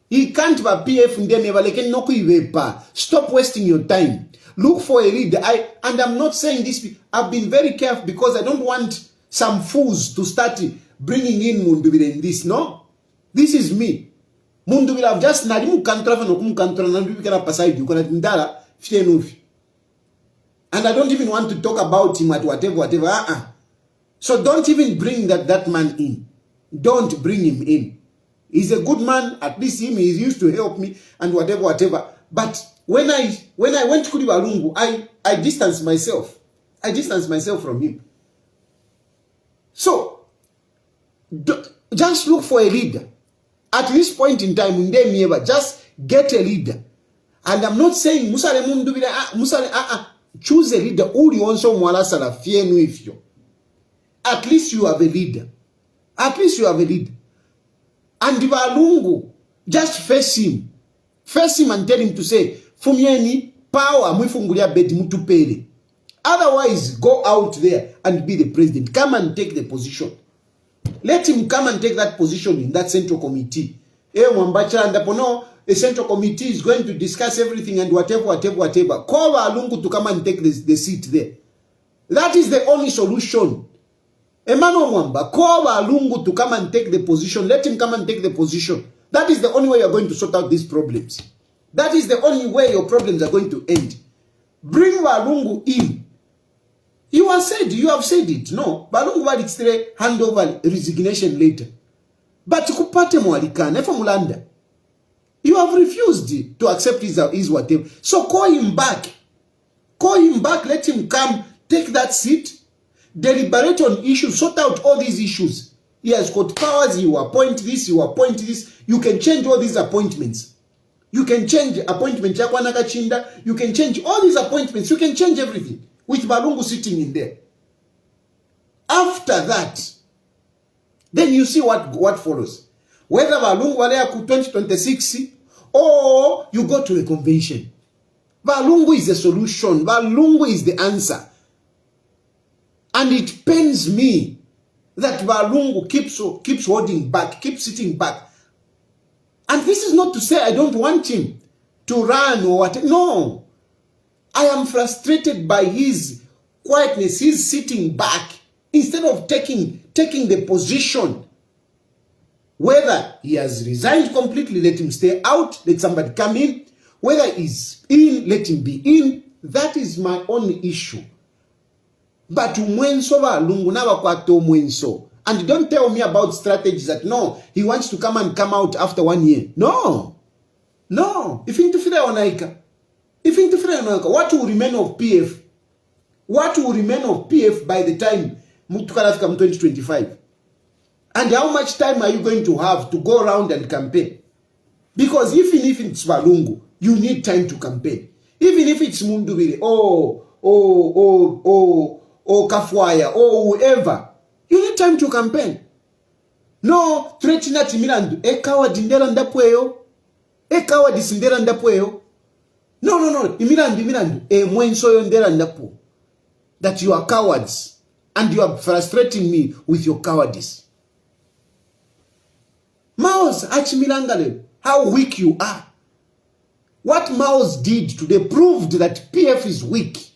He can't be PF. Stop wasting your time. Look for a leader. And I'm not saying this. I've been very careful because I don't want some fools to start bringing in Mundubile in this. No. This is me. Mundubile have just nadimu kantrafa no kumkantra nandubikana pasai you kana Mdala fienufi. And I don't even want to talk about him at whatever. So don't even bring that man in. Don't bring him in. He's a good man. At least him, he's used to help me and whatever. But when I went to Lungu, I distanced myself. I distanced myself from him. So just look for a leader. At this point in time, just get a leader. And I'm not saying Musale Mundubila, choose a leader. At least you have a leader. At least you have a leader. And Lungu, just face him. Face him and tell him to say, Fumieni, power, mwifungulia bedi mutupere. Otherwise, go out there and be the president. Come and take the position. Let him come and take that position in that central committee. A central committee is going to discuss everything and whatever. Call Lungu to come and take the seat there. That is the only solution. Emmanuel Mwamba, call Lungu to come and take the position. Let him come and take the position. That is the only way you're going to sort out these problems. That is the only way your problems are going to end. Bring Lungu in. You have said it. No. Balungu badikstire hand over resignation later. But kupate mwalikana, efa mulanda. You have refused to accept his whatever. So call him back. Call him back, let him come, take that seat, deliberate on issues, sort out all these issues. He has got powers, you appoint this, you appoint this. You can change all these appointments. You can change appointment, you can change all these appointments. You can change everything with Balungu sitting in there. After that, then you see what follows. Whether Balungu walea ku 2026 or you go to a convention. Balungu is the solution. Balungu is the answer. And it pains me that Balungu keeps holding back, keeps sitting back. And this is not to say I don't want him to run or what. No. I am frustrated by his quietness. He's sitting back instead of taking the position. Whether he has resigned completely, let him stay out, let somebody come in. Whether he's in, let him be in. That is my only issue. But umwenso ba Lungu na wakwato umwenso. And don't tell me about strategies that no, he wants to come out after 1 year. No. No. If interfere onaika. What will remain of PF? What will remain of PF by the time Mutukarafika 2025? And how much time are you going to have to go around and campaign? Because even if it's Balungu, you need time to campaign. Even if it's Mundubiri, Kafwaya, or whoever, you need time to campaign. No, threatening at Milandu, Ekawa Dindera Ndapweo, Ekawa Disindera Ndapweo. No, Imilandu, Mwenso Yondera Ndapu. That you are cowards, and you are frustrating me with your cowardice. Maos Achimilangale, how weak you are. What Maos did today proved that PF is weak.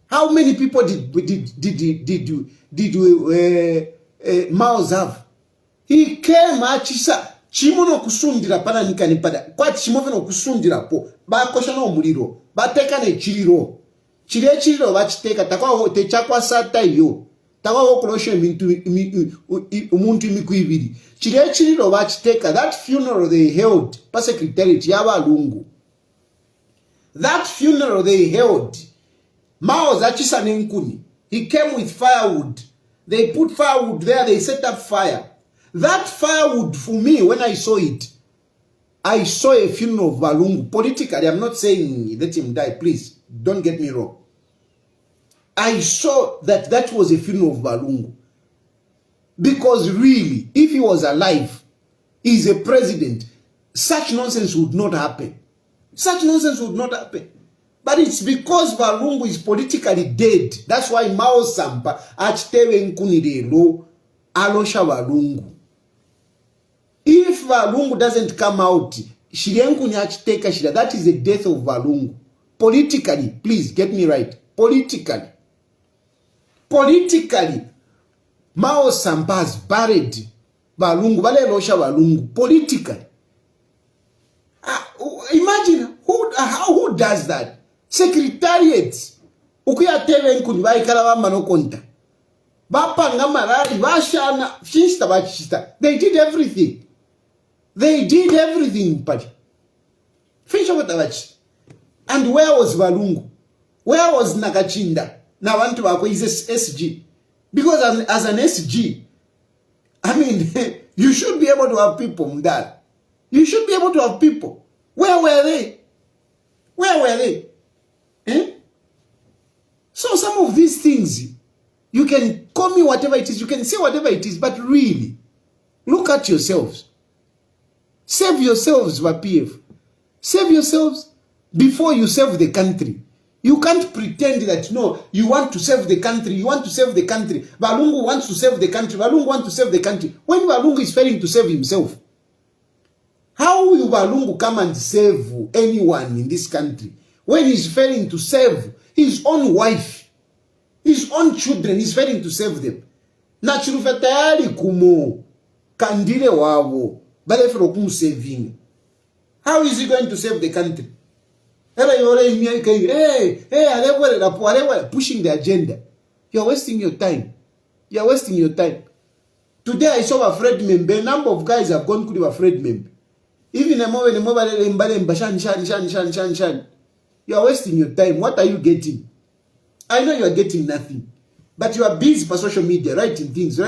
How many people did Maos have? He came achisa chimono kusundira pana nikanipada kwa chimoveno kusundira po ba kosha no muliro bateka ne chiriro chiriro bachiteka takwa te chakwa sata yo takwa okuloshe umuntu imikuibiri chiriro bachiteka. That funeral they held pa secretariat yaba Lungu. That funeral they held, Mao Zachisa Nenkuni, he came with firewood. They put firewood there, they set up fire. That firewood, for me, when I saw it, I saw a funeral of Lungu. Politically, I'm not saying let him die, please, don't get me wrong. I saw that that was a funeral of Lungu. Because really, if he was alive, he's a president, such nonsense would not happen. Such nonsense would not happen. But it's because Lungu is politically dead. That's why Mao Sampa achitewe nkunirelo alosha Lungu. If Lungu doesn't come out, shirenkuni achiteka shira, that is the death of Lungu. Politically, please get me right. Politically, Mao Sampa has buried Lungu, balelosha Lungu. Politically. Imagine who does that? Secretariats. Ukuyatewe nkuni baikala ba manokonta. Bapanga marari bashana shista bachista. They did everything. They did everything, buddy. Finish what about. And where was Lungu? Where was Nakachinda? Now want to is SG. Because as an SG, I mean, you should be able to have people, Mdal. You should be able to have people. Where were they? Where were they? Eh? So some of these things, you can call me whatever it is, you can say whatever it is, but really, look at yourselves. Save yourselves, PF. Save yourselves before you save the country. You can't pretend that, no, you want to save the country, you want to save the country. Balungu wants to save the country, Balungu wants to save the country. When Balungu is failing to save himself, how will Lungu come and save anyone in this country when he's failing to save his own wife, his own children? He's failing to save them. Na Chilufya Tayali kumo kandile wabo balefero kumu saving. How is he going to save the country? Pushing the agenda. You're wasting your time. You're wasting your time. Today I saw a Fred member. A number of guys have gone to a Fred member. Even a mobile, you are wasting your time. What are you getting? I know you are getting nothing. But you are busy for social media, writing things.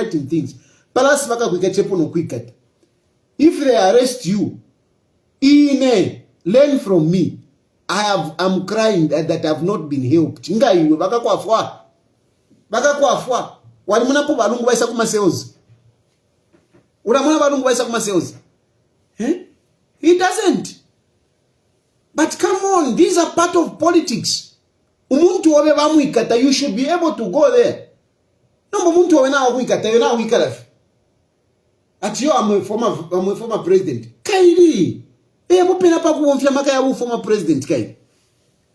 If they arrest you, learn from me. I'm crying that I have not been helped. He doesn't. But come on, these are part of politics. You should be able to go there. No, I'm a former president. Kairi. bupena pa kuomfya maka ya former president kai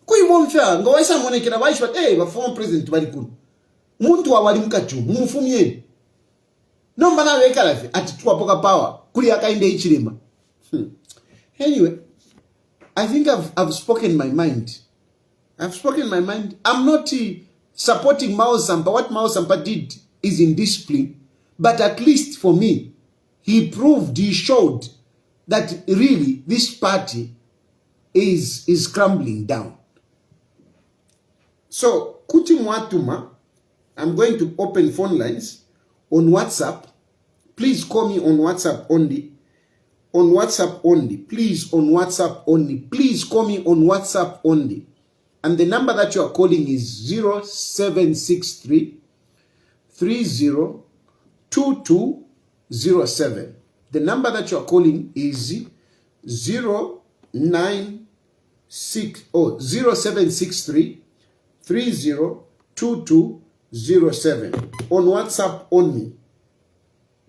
kuimomfya ngawaisa monekera baishwa ba former president bali kuno muntu awali mkachumu mumfumyeni nomba na wekalafi atituwa poka power kuli akainde ichilema. Anyway, I think I've spoken my mind. I've spoken my mind. I'm not supporting Mao Sampa. What Mao Sampa did is indiscipline, but at least for me, he showed that really this party is crumbling down. So, Kuti Mwatuma, I'm going to open phone lines on WhatsApp. Please call me on WhatsApp only. On WhatsApp only. Please, on WhatsApp only. Please call me on WhatsApp only. And the number that you are calling is 0763 302207. The number that you are calling is 0763 302207. On WhatsApp only.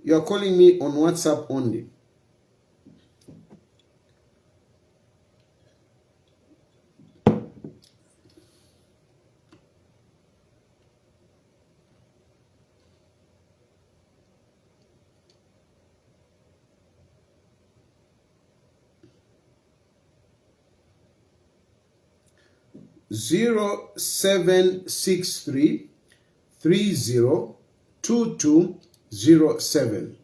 You are calling me on WhatsApp only. Zero 763 302207.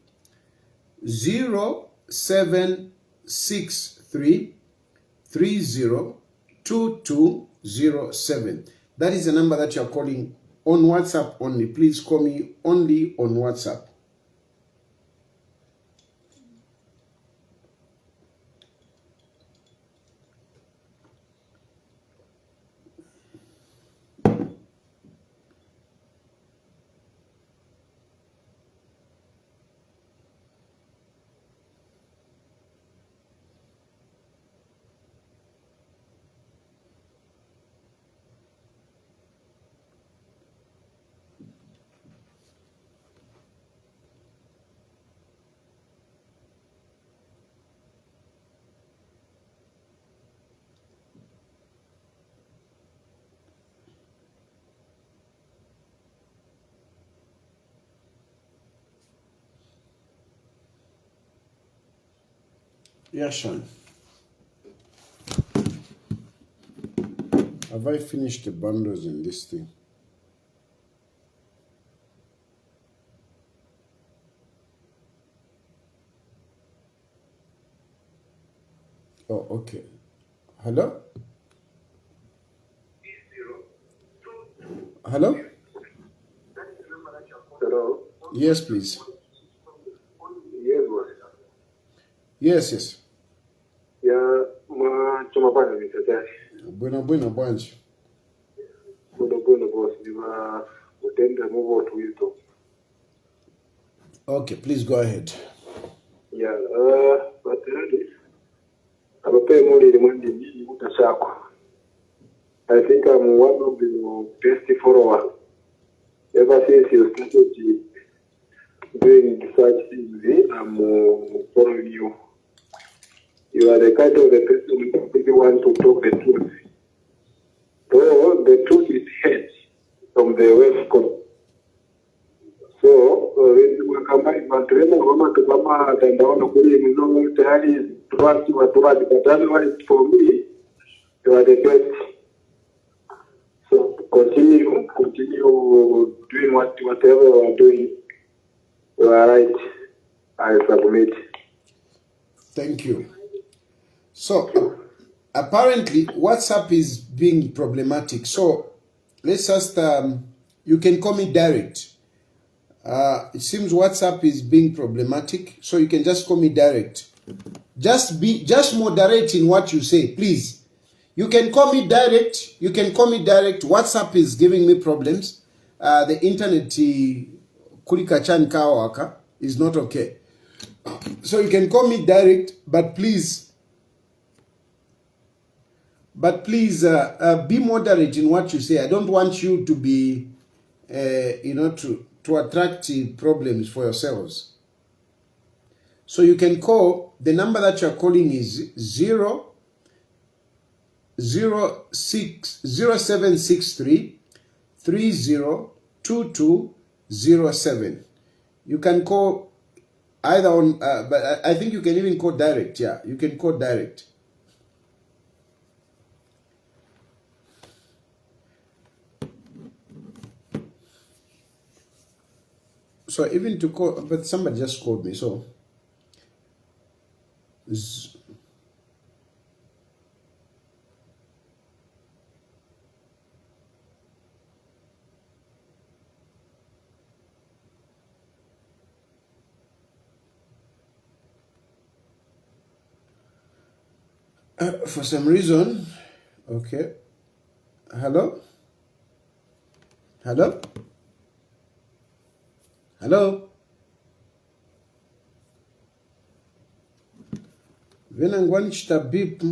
0763 302207. That is the number that you are calling on WhatsApp only. Please call me only on WhatsApp. Yeah, Sean. Have I finished the bundles in this thing? Oh, okay. Hello? Hello? Hello? Yes, please. Yes. Yes. Ya, chuma bana ni Tayali. Bueno, bwanji. Bueno, boss. Ni utenda move to wisdom. Okay, please go ahead. Yeah, but really, abape muli limwandi ni utashakwa. I think I'm one of the best followers. Ever since you started doing such things, I'm following you. You are the kind of the person who really want to talk the truth. So the truth is hate from the West Coast. So when you come to Kama Tandaona Kuri, Tayali, Tuwati, but otherwise for me, you are the best. So continue doing whatever you are doing. You are right. I submit. Thank you. So, apparently, WhatsApp is being problematic. So, let's just, you can call me direct. It seems WhatsApp is being problematic. So, you can just call me direct. Just moderate in what you say, please. You can call me direct. WhatsApp is giving me problems. The internet, Kurikachan Kawaka, is not okay. So, you can call me direct, but please be moderate in what you say. I don't want you to be, to attract problems for yourselves. So you can call, the number that you're calling is 0763 302207. You can call either on, but I think you can even call direct. Yeah, you can call direct. So even to call, but somebody just called me, so. For some reason, okay. Hello? Hello? Hello? Vena ngwani chita beep.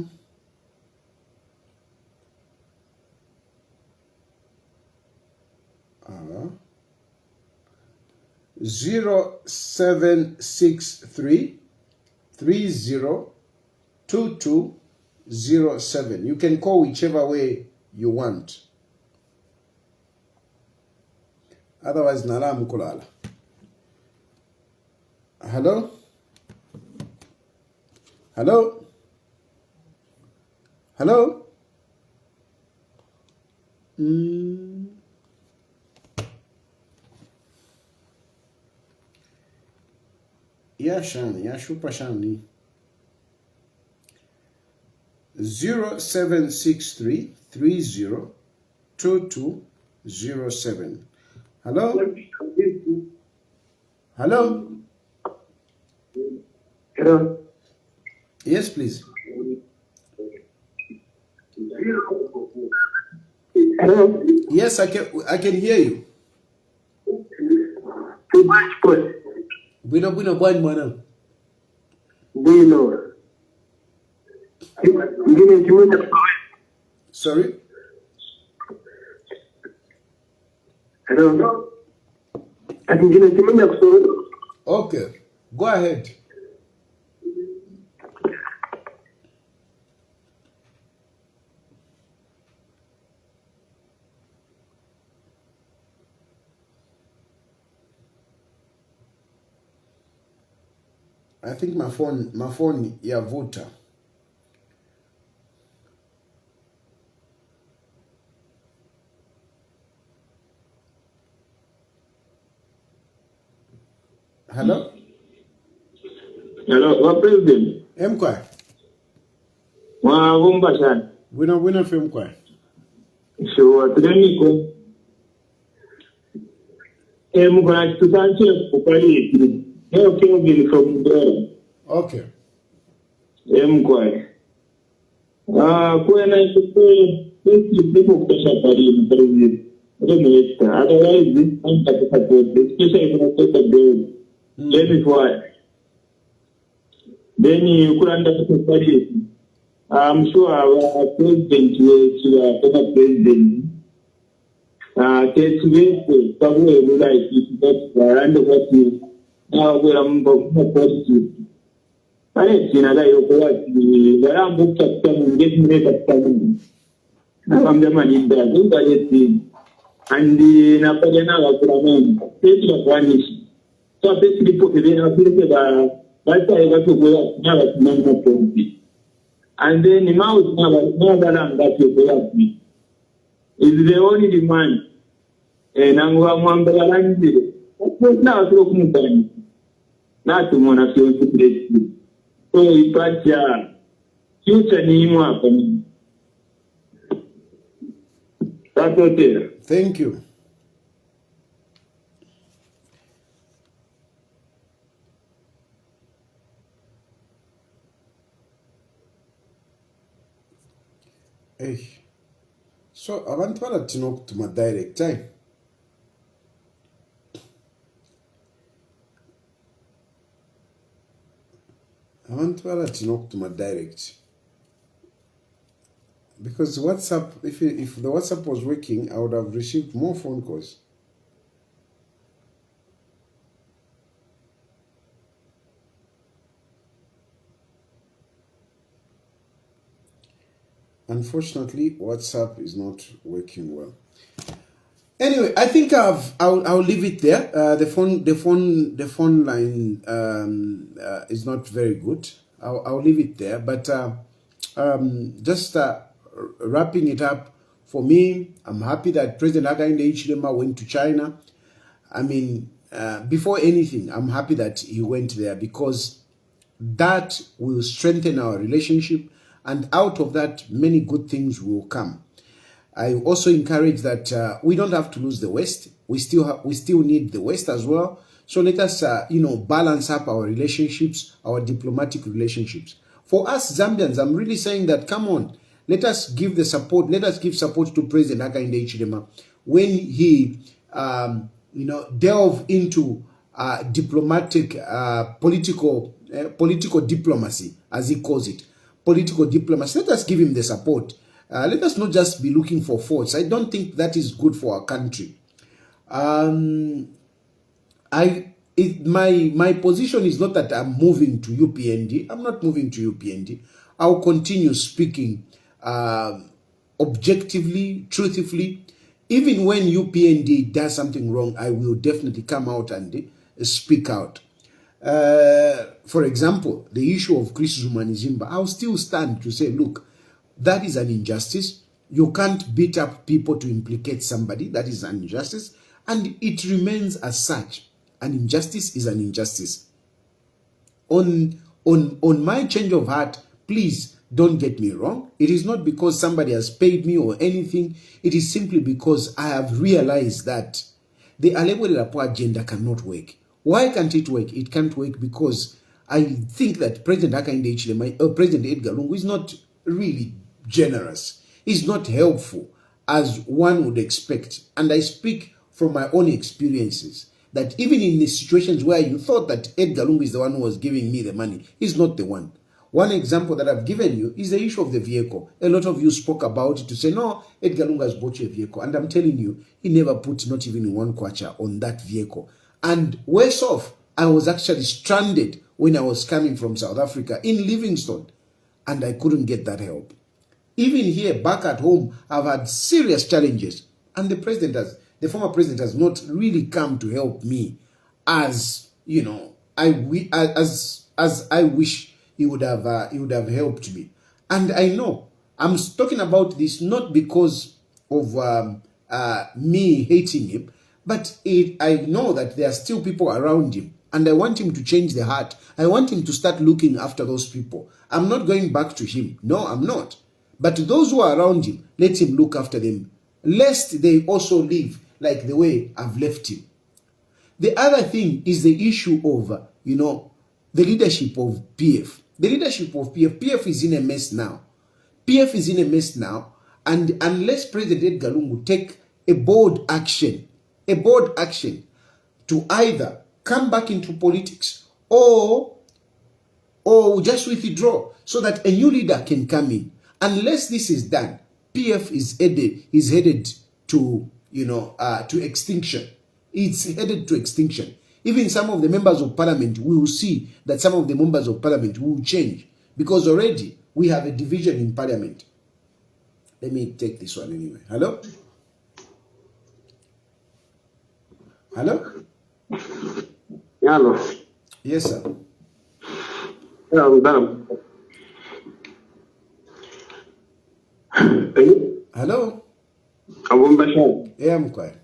0763 302207. You can call whichever way you want. Otherwise, nalam kulala. Hello? Hello? Hello? Yeah, Shani. Yeah, Shupa Shani. 0763 302207. Hello? Hello? Hello. Yes, please. Hello. Yes, I can hear you. Bueno, bwana mwana. Bueno. Sorry? Hello. Okay. Go ahead. I think my phone yavuta. Hello? Hello, what president? Mkwa. Wumba sana. Wina fi mkwa. So, atudamiko. Mkwa tusanche kupali ikili. Leo kio gini from Ndora. Okay. Mkwa. Kuya na ikukwe, people kutosha pari, president. Otherwise, I'm not support, especially if I take a bill. Let me why. Then you could understand party. I'm sure our president will former president. Take away somewhere we like it, but and what you now we are more positive. I ain't seen a guy who was where I'm booked up some getting rid of some. Now I'm the man in there, look at it. And the Napoleon was taking a vanish. So basically, put it in a place that's why I got to go up now at number 20. And then the mouse now that you go up me. Is the only demand. And I'm one better now to open the not to want to feel to place. So we got your future name happening. That's okay. Thank you. Hey. So abantu balatina okutuma direct time. Abantu balatina okutuma direct. Because WhatsApp, if the WhatsApp was working, I would have received more phone calls. Unfortunately, WhatsApp is not working well. Anyway, I think I'll leave it there. The phone line is not very good. I'll leave it there. But just wrapping it up, for me, I'm happy that President Hakainde Hichilema went to China. I mean, before anything, I'm happy that he went there, because that will strengthen our relationship, and out of that, many good things will come. I also encourage that we don't have to lose the West. We still need the West as well. So let us, balance up our relationships, our diplomatic relationships. For us Zambians, I'm really saying that, come on, let us give the support. Let us give support to President Hakainde Hichilema when he, delve into diplomatic, political diplomacy, as he calls it, political diplomacy. Let us give him the support. Let us not just be looking for faults. I don't think that is good for our country. My position is not that I'm moving to UPND. I'm not moving to UPND. I'll continue speaking objectively, truthfully. Even when UPND does something wrong, I will definitely come out and speak out. For example, the issue of Chris Zumanizimba, I'll still stand to say, look, that is an injustice. You can't beat up people to implicate somebody. That is an injustice. And it remains as such. An injustice is an injustice. On my change of heart, please don't get me wrong. It is not because somebody has paid me or anything. It is simply because I have realized that the Alebole Rapport agenda cannot work. Why can't it work? It can't work because I think that President Hakainde Hichilema, or President Edgar Lungu, is not really generous. He's not helpful as one would expect. And I speak from my own experiences that even in the situations where you thought that Edgar Lungu is the one who was giving me the money, he's not the one. One example that I've given you is the issue of the vehicle. A lot of you spoke about it to say, no, Edgar Lungu has bought you a vehicle. And I'm telling you, he never put not even one kwacha on that vehicle. And worse off, I was actually stranded when I was coming from South Africa in Livingstone, and I couldn't get that help. Even here, back at home, I've had serious challenges, and the former president has not really come to help me as as I wish he would have helped me. And I know I'm talking about this not because of me hating him, but I know that there are still people around him, and I want him to change the heart. I want him to start looking after those people. I'm not going back to him. No, I'm not. But those who are around him, let him look after them, lest they also live like the way I've left him. The other thing is the issue of, the leadership of PF. The leadership of PF is in a mess now. PF is in a mess now, and unless President Edgar Lungu take a bold action to either come back into politics or just withdraw so that a new leader can come in. Unless this is done, PF is headed to extinction. It's headed to extinction. Even some of the members of parliament, we will see that some of the members of parliament will change, because already we have a division in parliament. Let me take this one anyway. Hello? Hello? Hello. Yes, sir. Yeah, I'm done. Hello? Yeah, I'm quiet.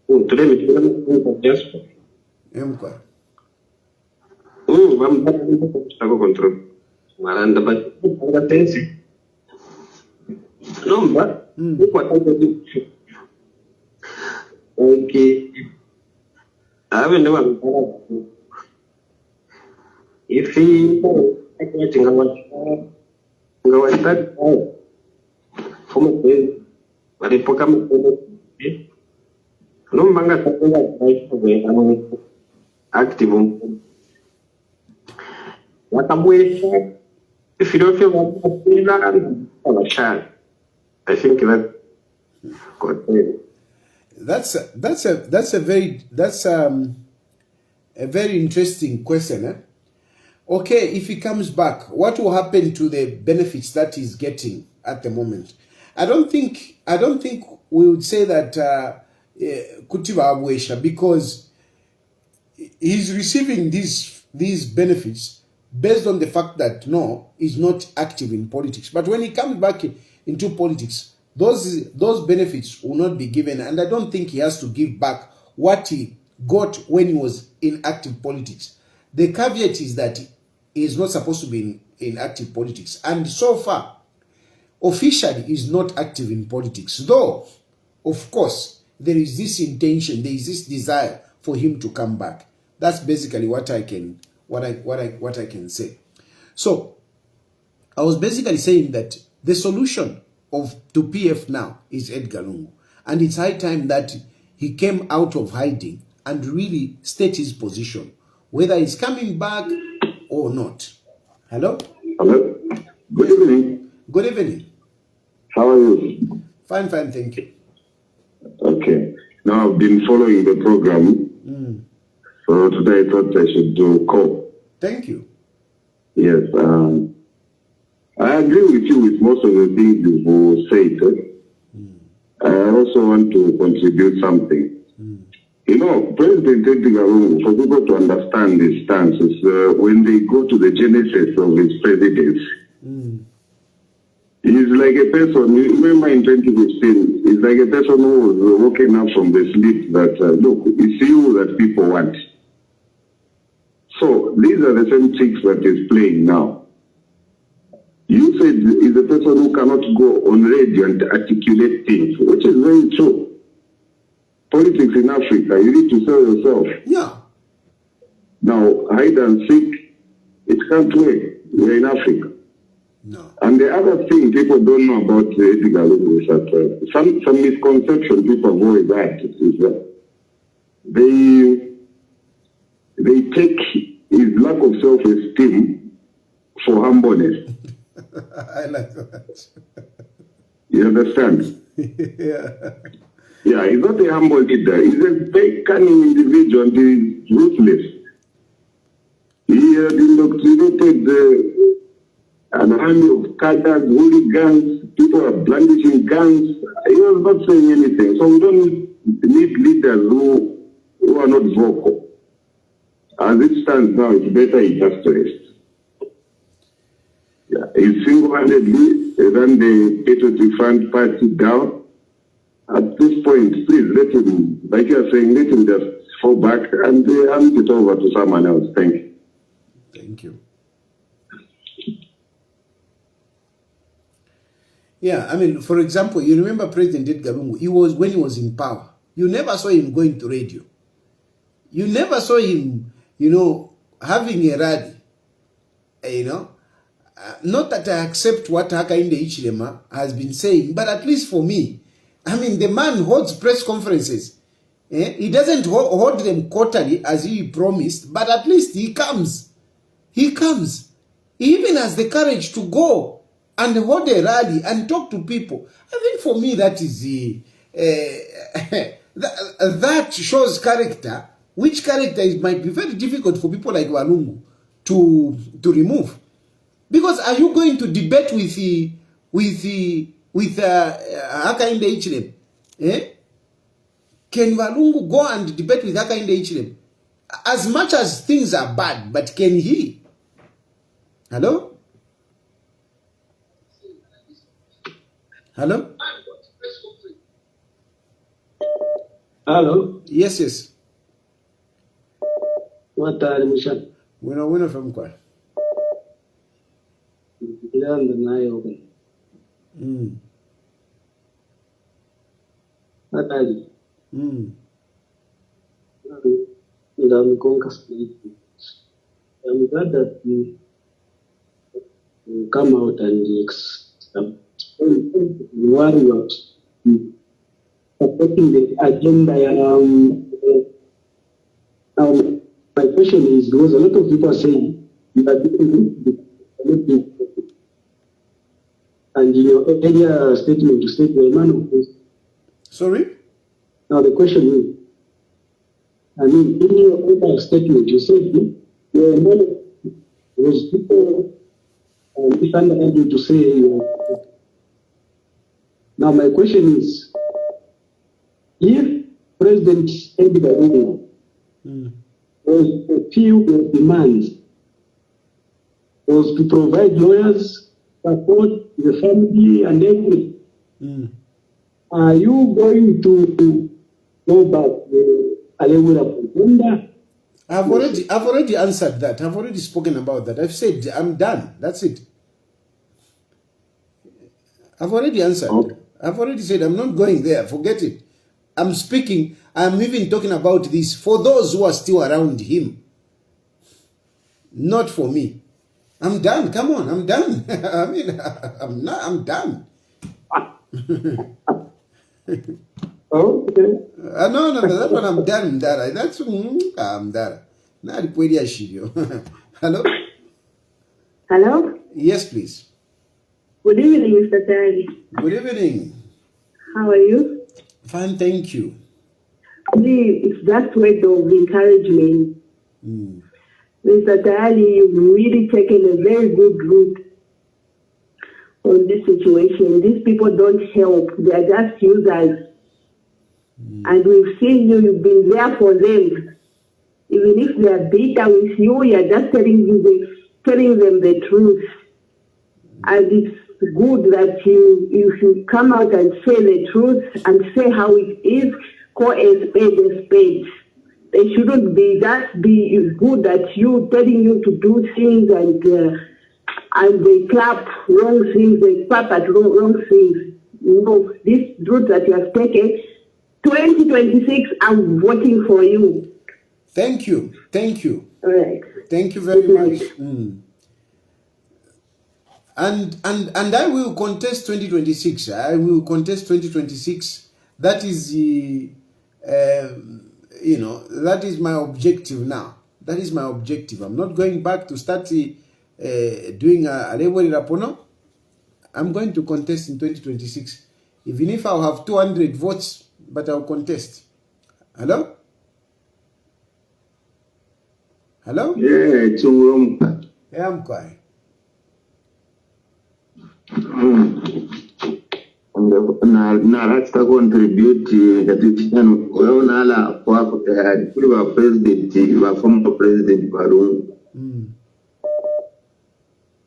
Today, I'm quiet. I'm control. Maranda, but tensi. No, but okay. I haven't known. If he active. If you don't feel I think that's a very interesting question. Okay, if he comes back, what will happen to the benefits that he's getting at the moment? I don't think we would say that Kutiba Abwesha, because he's receiving these benefits based on the fact that no, he's not active in politics. But when he comes back into politics, those benefits will not be given, and I don't think he has to give back what he got when he was in active politics. The caveat is that he is not supposed to be in active politics, and so far, officially, he's not active in politics. Though, of course, there is this intention, there is this desire for him to come back. That's basically what I can say. So, I was basically saying that the solution to PF now is Edgar Lungu, and it's high time that he came out of hiding and really state his position, whether he's coming back or not. Hello? Hello. Good evening. Good evening. How are you? Fine, thank you. Okay. Now I've been following the program. So today I thought I should do call. Thank you. Yes. I agree with you with most of the things you said. I also want to contribute something. You know, President Edgar, for people to understand his stances, when they go to the genesis of his presidency, he's like a person, remember in 2015, he's like a person who was woken up from the sleep that, look, it's you that people want. So these are the same tricks that he's playing now. You said he's a person who cannot go on radio and articulate things, which is very true. Politics in Africa, you need to sell yourself. Yeah. Now, hide and seek, it can't work. We're in Africa. No. And the other thing people don't know about Edgar Lungu is that some misconception people avoid that is that they take his lack of self-esteem for humbleness. I like that. You understand? Yeah. Yeah, he's not a humble leader. He's a very cunning individual and he's ruthless. He had indoctrinated an army of cadres, hooligans, people are brandishing guns. He was not saying anything. So we don't need leaders who are not vocal. As it stands now, it's better he just rest. Yeah, he single-handedly ran the Patriotic Front party down. At this point, please let him, like you are saying, let him just fall back and hand it over to someone else. Thank you. Thank you. Yeah, I mean, for example, you remember President Edgar Lungu, when he was in power, you never saw him going to radio. You never saw him, having a rally, not that I accept what Hakainde Hichilema has been saying, but at least for me, I mean, the man holds press conferences. He doesn't hold them quarterly as he promised, but at least he comes. He comes. He even has the courage to go and hold a rally and talk to people. I think for me that is that shows character, which character might be very difficult for people like Walungu to remove. Because are you going to debate with Hakainde Hichilema? Can Walungu go and debate with Hakainde Hichilema? As much as things are bad, but can he? Hello? Hello? Hello? Yes. What are you? We're from Kwa. What are you? I'm glad that you come out and explain why you are supporting the agenda. My question is, because a lot of people are saying you are doing it, and in your earlier statement, you said you're a man of peace. Sorry? Now the question is, in your earlier statement, you said you're a man of peace. Because people misunderstand you to say. Now my question is, if President Edgar was a few demands was to provide lawyers, support the family and everything, are you going to go back to Alewura Pugunda? I've already answered that. I've already spoken about that. I've said I'm done. That's it. I've already answered. Okay. I've already said I'm not going there. Forget it. I'm speaking. I'm even talking about this for those who are still around him. Not for me. I'm done. Come on, I'm done. I mean, I'm done. Okay. No, that one I'm done. That's I'm done. Not Hello? Hello? Yes, please. Good evening, Mr. Tayali. Good evening. How are you? Fine, thank you. It's just word of encouragement. Mr. Tayali, you've really taken a very good route on this situation. These people don't help. They are just users. And we've seen you, you've been there for them. Even if they are bitter with you, you're just telling them the truth. And it's good that you should come out and say the truth and say how it is, call a spade. They shouldn't be good at you, telling you to do things and they clap wrong things, they clap at wrong things. No, this route that you have taken, 2026, I'm voting for you. Thank you. All right. Thank you very much. And I will contest 2026. I will contest 2026. That is the, that is my objective now. That is my objective. I'm not going back to start doing a label rapono. I'm going to contest in 2026. Even if I'll have 200 votes, but I'll contest. Hello? Hello? Yeah, it's wrong. Yeah, I'm quiet. Na ratita contribute katika unaona ala kwa tayari kule wa president wa former president Lungu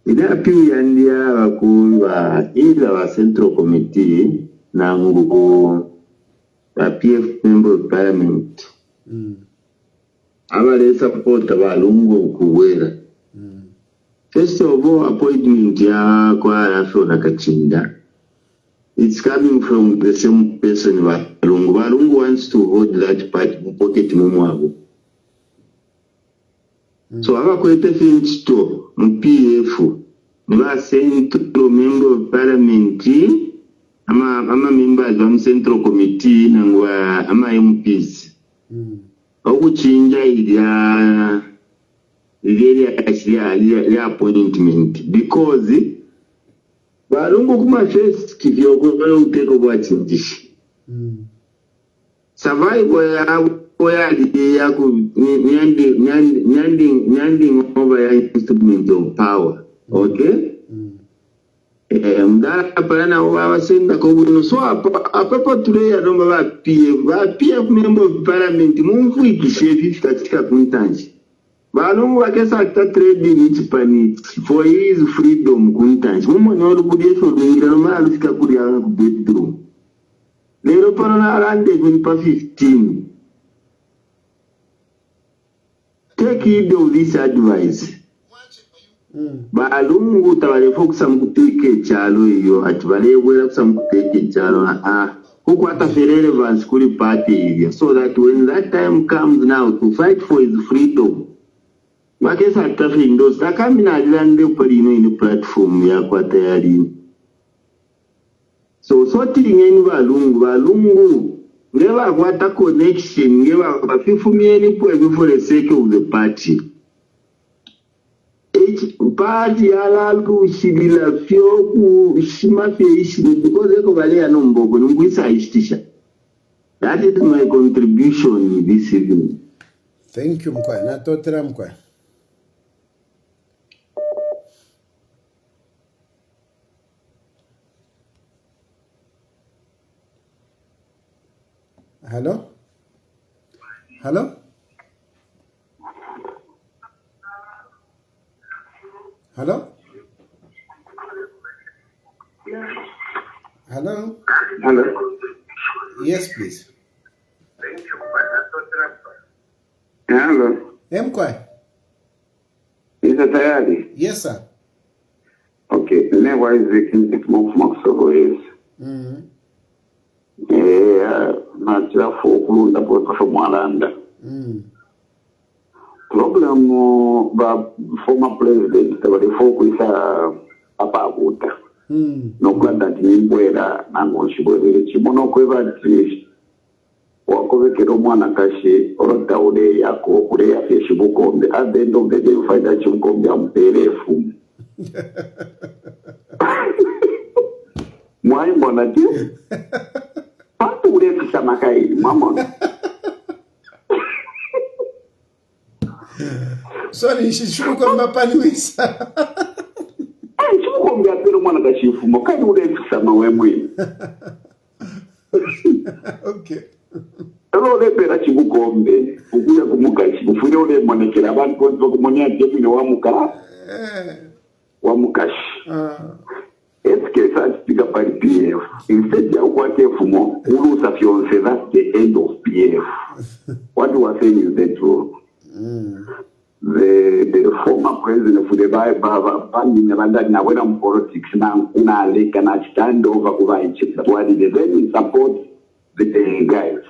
ina pia ndia wa ila wa central committee na ngugu wa PF member of parliament abale support ba Lungu kuwera. First of all, appointment ya kwa Rafona Kachinda, it's coming from the same person. Lungu wants to hold that part pocket mumwago. So aba kwete finch to MPF, ba central member of parliament, ama members of central committee nangwa ama MPs. Okuchinja ilia the appointment because Lungu kuma first kivyoko take over chinjishi survival ya yako nyanding over ya instrument of power. Okay. Mdara parana wa senda ko buno so apapa today ya nomba ba PF member of parliament mumfu ikishevi katika kuntanji Lungu wakesa akta trading each panit for his freedom kuntanji mumo nyoro kudie so dingira no ma alufika kudi ana ku bedroom lero parana arande pa 15. Take heed of this advice. Lungu tabale foksa mkuteke chalo iyo atibale wera foksa mkuteke chalo huku hata relevance kuli party area so that when that time comes now to fight for his freedom wakesa traffic those akamina alande palino in platform ya kwa Tayali. So sorting any Lungu never got a connection never fifumieni for the sake of the party. Party alalu shibila fioku shimafia ishini because eko balea no mbogo nunguisa ishtisha. That is my contribution this evening. Thank you, Mkwa. Natotera Mkwa. Hello? Hello? Hello? Hello? Hello. Yes, please. Hello. Mkwai? Is it Tayali? Yes, sir. Okay. Never is the king of Mox is. Natural folk rule about from Malanda. Problem former president, the folk is a pabuta. No glad that you were and what she was Chimono Quiver Wakovekero Mwanakashi or Daude Yako, Korea Shibukombe. At the end of the day, you find that you come down Pelefum. Why, Monati? How to live Samakai, Mamma? Sorry, she should come up and with. And you come back to Monakashi from Mokai, live Samaway. Okay. Hello, they pay that you go on there. We are Mukashi, if we don't have money, I want to go to money and give me Wamukash. It's case I speak about PF. Instead, you want to have more. Who knows if you say that's the end of PF? What you are saying is the truth. The former president of the Bible, funding now when I'm politics now, I can stand over what it is. Then support the guys.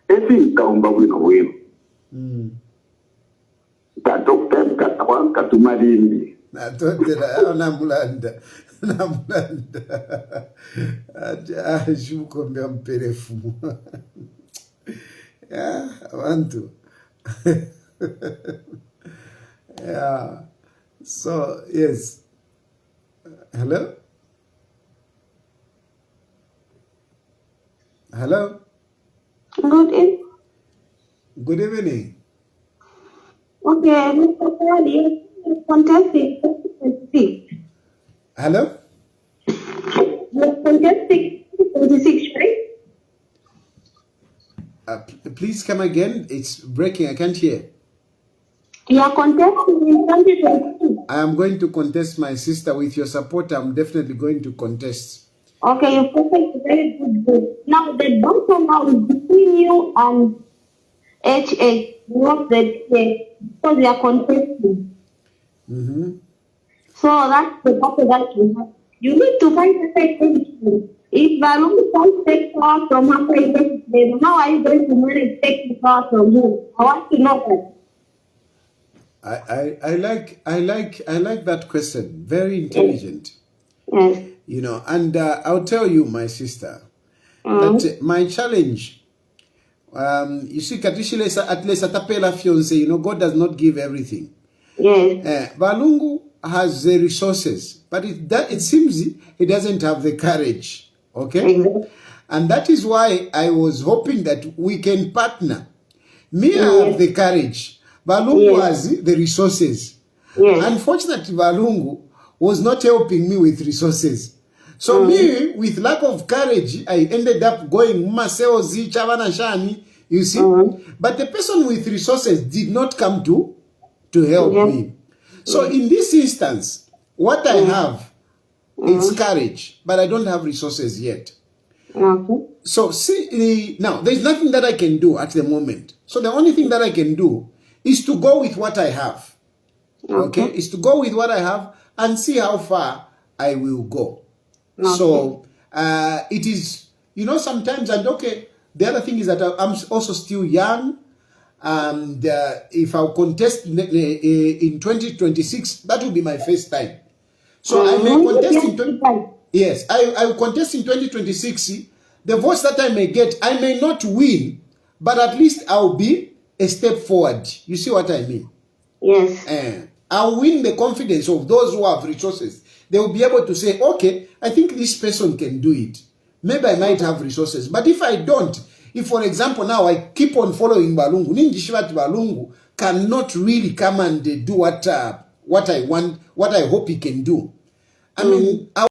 I think I'm going away. Katoktem Katawan Katumarini. I thought that I should come down Perefu. Yeah, I want to. Yeah. So, yes. Hello? Hello? Good evening. Good evening. Okay, Mr. Tayali, contesting 2026. Hello? You're contesting 2026, right? Please come again. It's breaking. I can't hear. You are contesting in 2026. I am going to contest, my sister. With your support, I'm definitely going to contest. Okay, you perfect a very good vote. Now, the battle now is between you and HH, not the TA, because you are contesting. So that's the battle that you have. You need to find a second. If Balloon can't take power from her, then how are you going to manage taking power from you? I want to know that. I like that question. Very intelligent. Yes. You know, and I'll tell you, my sister, that my challenge, you see, Katishile at least atapela fiance, you know, God does not give everything. Yes. Lungu has the resources, but it seems he doesn't have the courage. Okay? Exactly. And that is why I was hoping that we can partner. Me, I have the courage. Balungu has the resources. Yes. Unfortunately, Balungu was not helping me with resources. So me, with lack of courage, I ended up going, Maseozi, Chavana Shani, you see. But the person with resources did not come to help me. So in this instance, what I have is courage, but I don't have resources yet. Okay. So see, now there's nothing that I can do at the moment. So the only thing that I can do is to go with what I have. Okay? Is to go with what I have and see how far I will go. So it is, you know, sometimes, and okay, the other thing is that I'm also still young. And if I'll contest in 2026, that will be my first time. So I may contest in I will contest in 2026. The votes that I may get, I may not win, but at least I'll be a step forward. You see what I mean? Yes. I'll win the confidence of those who have resources. They will be able to say, okay, I think this person can do it. Maybe I might have resources. But if I don't, if, for example, now I keep on following Balungu, Ninjishivat Balungu cannot really come and do what I want, what I hope he can do. I mean,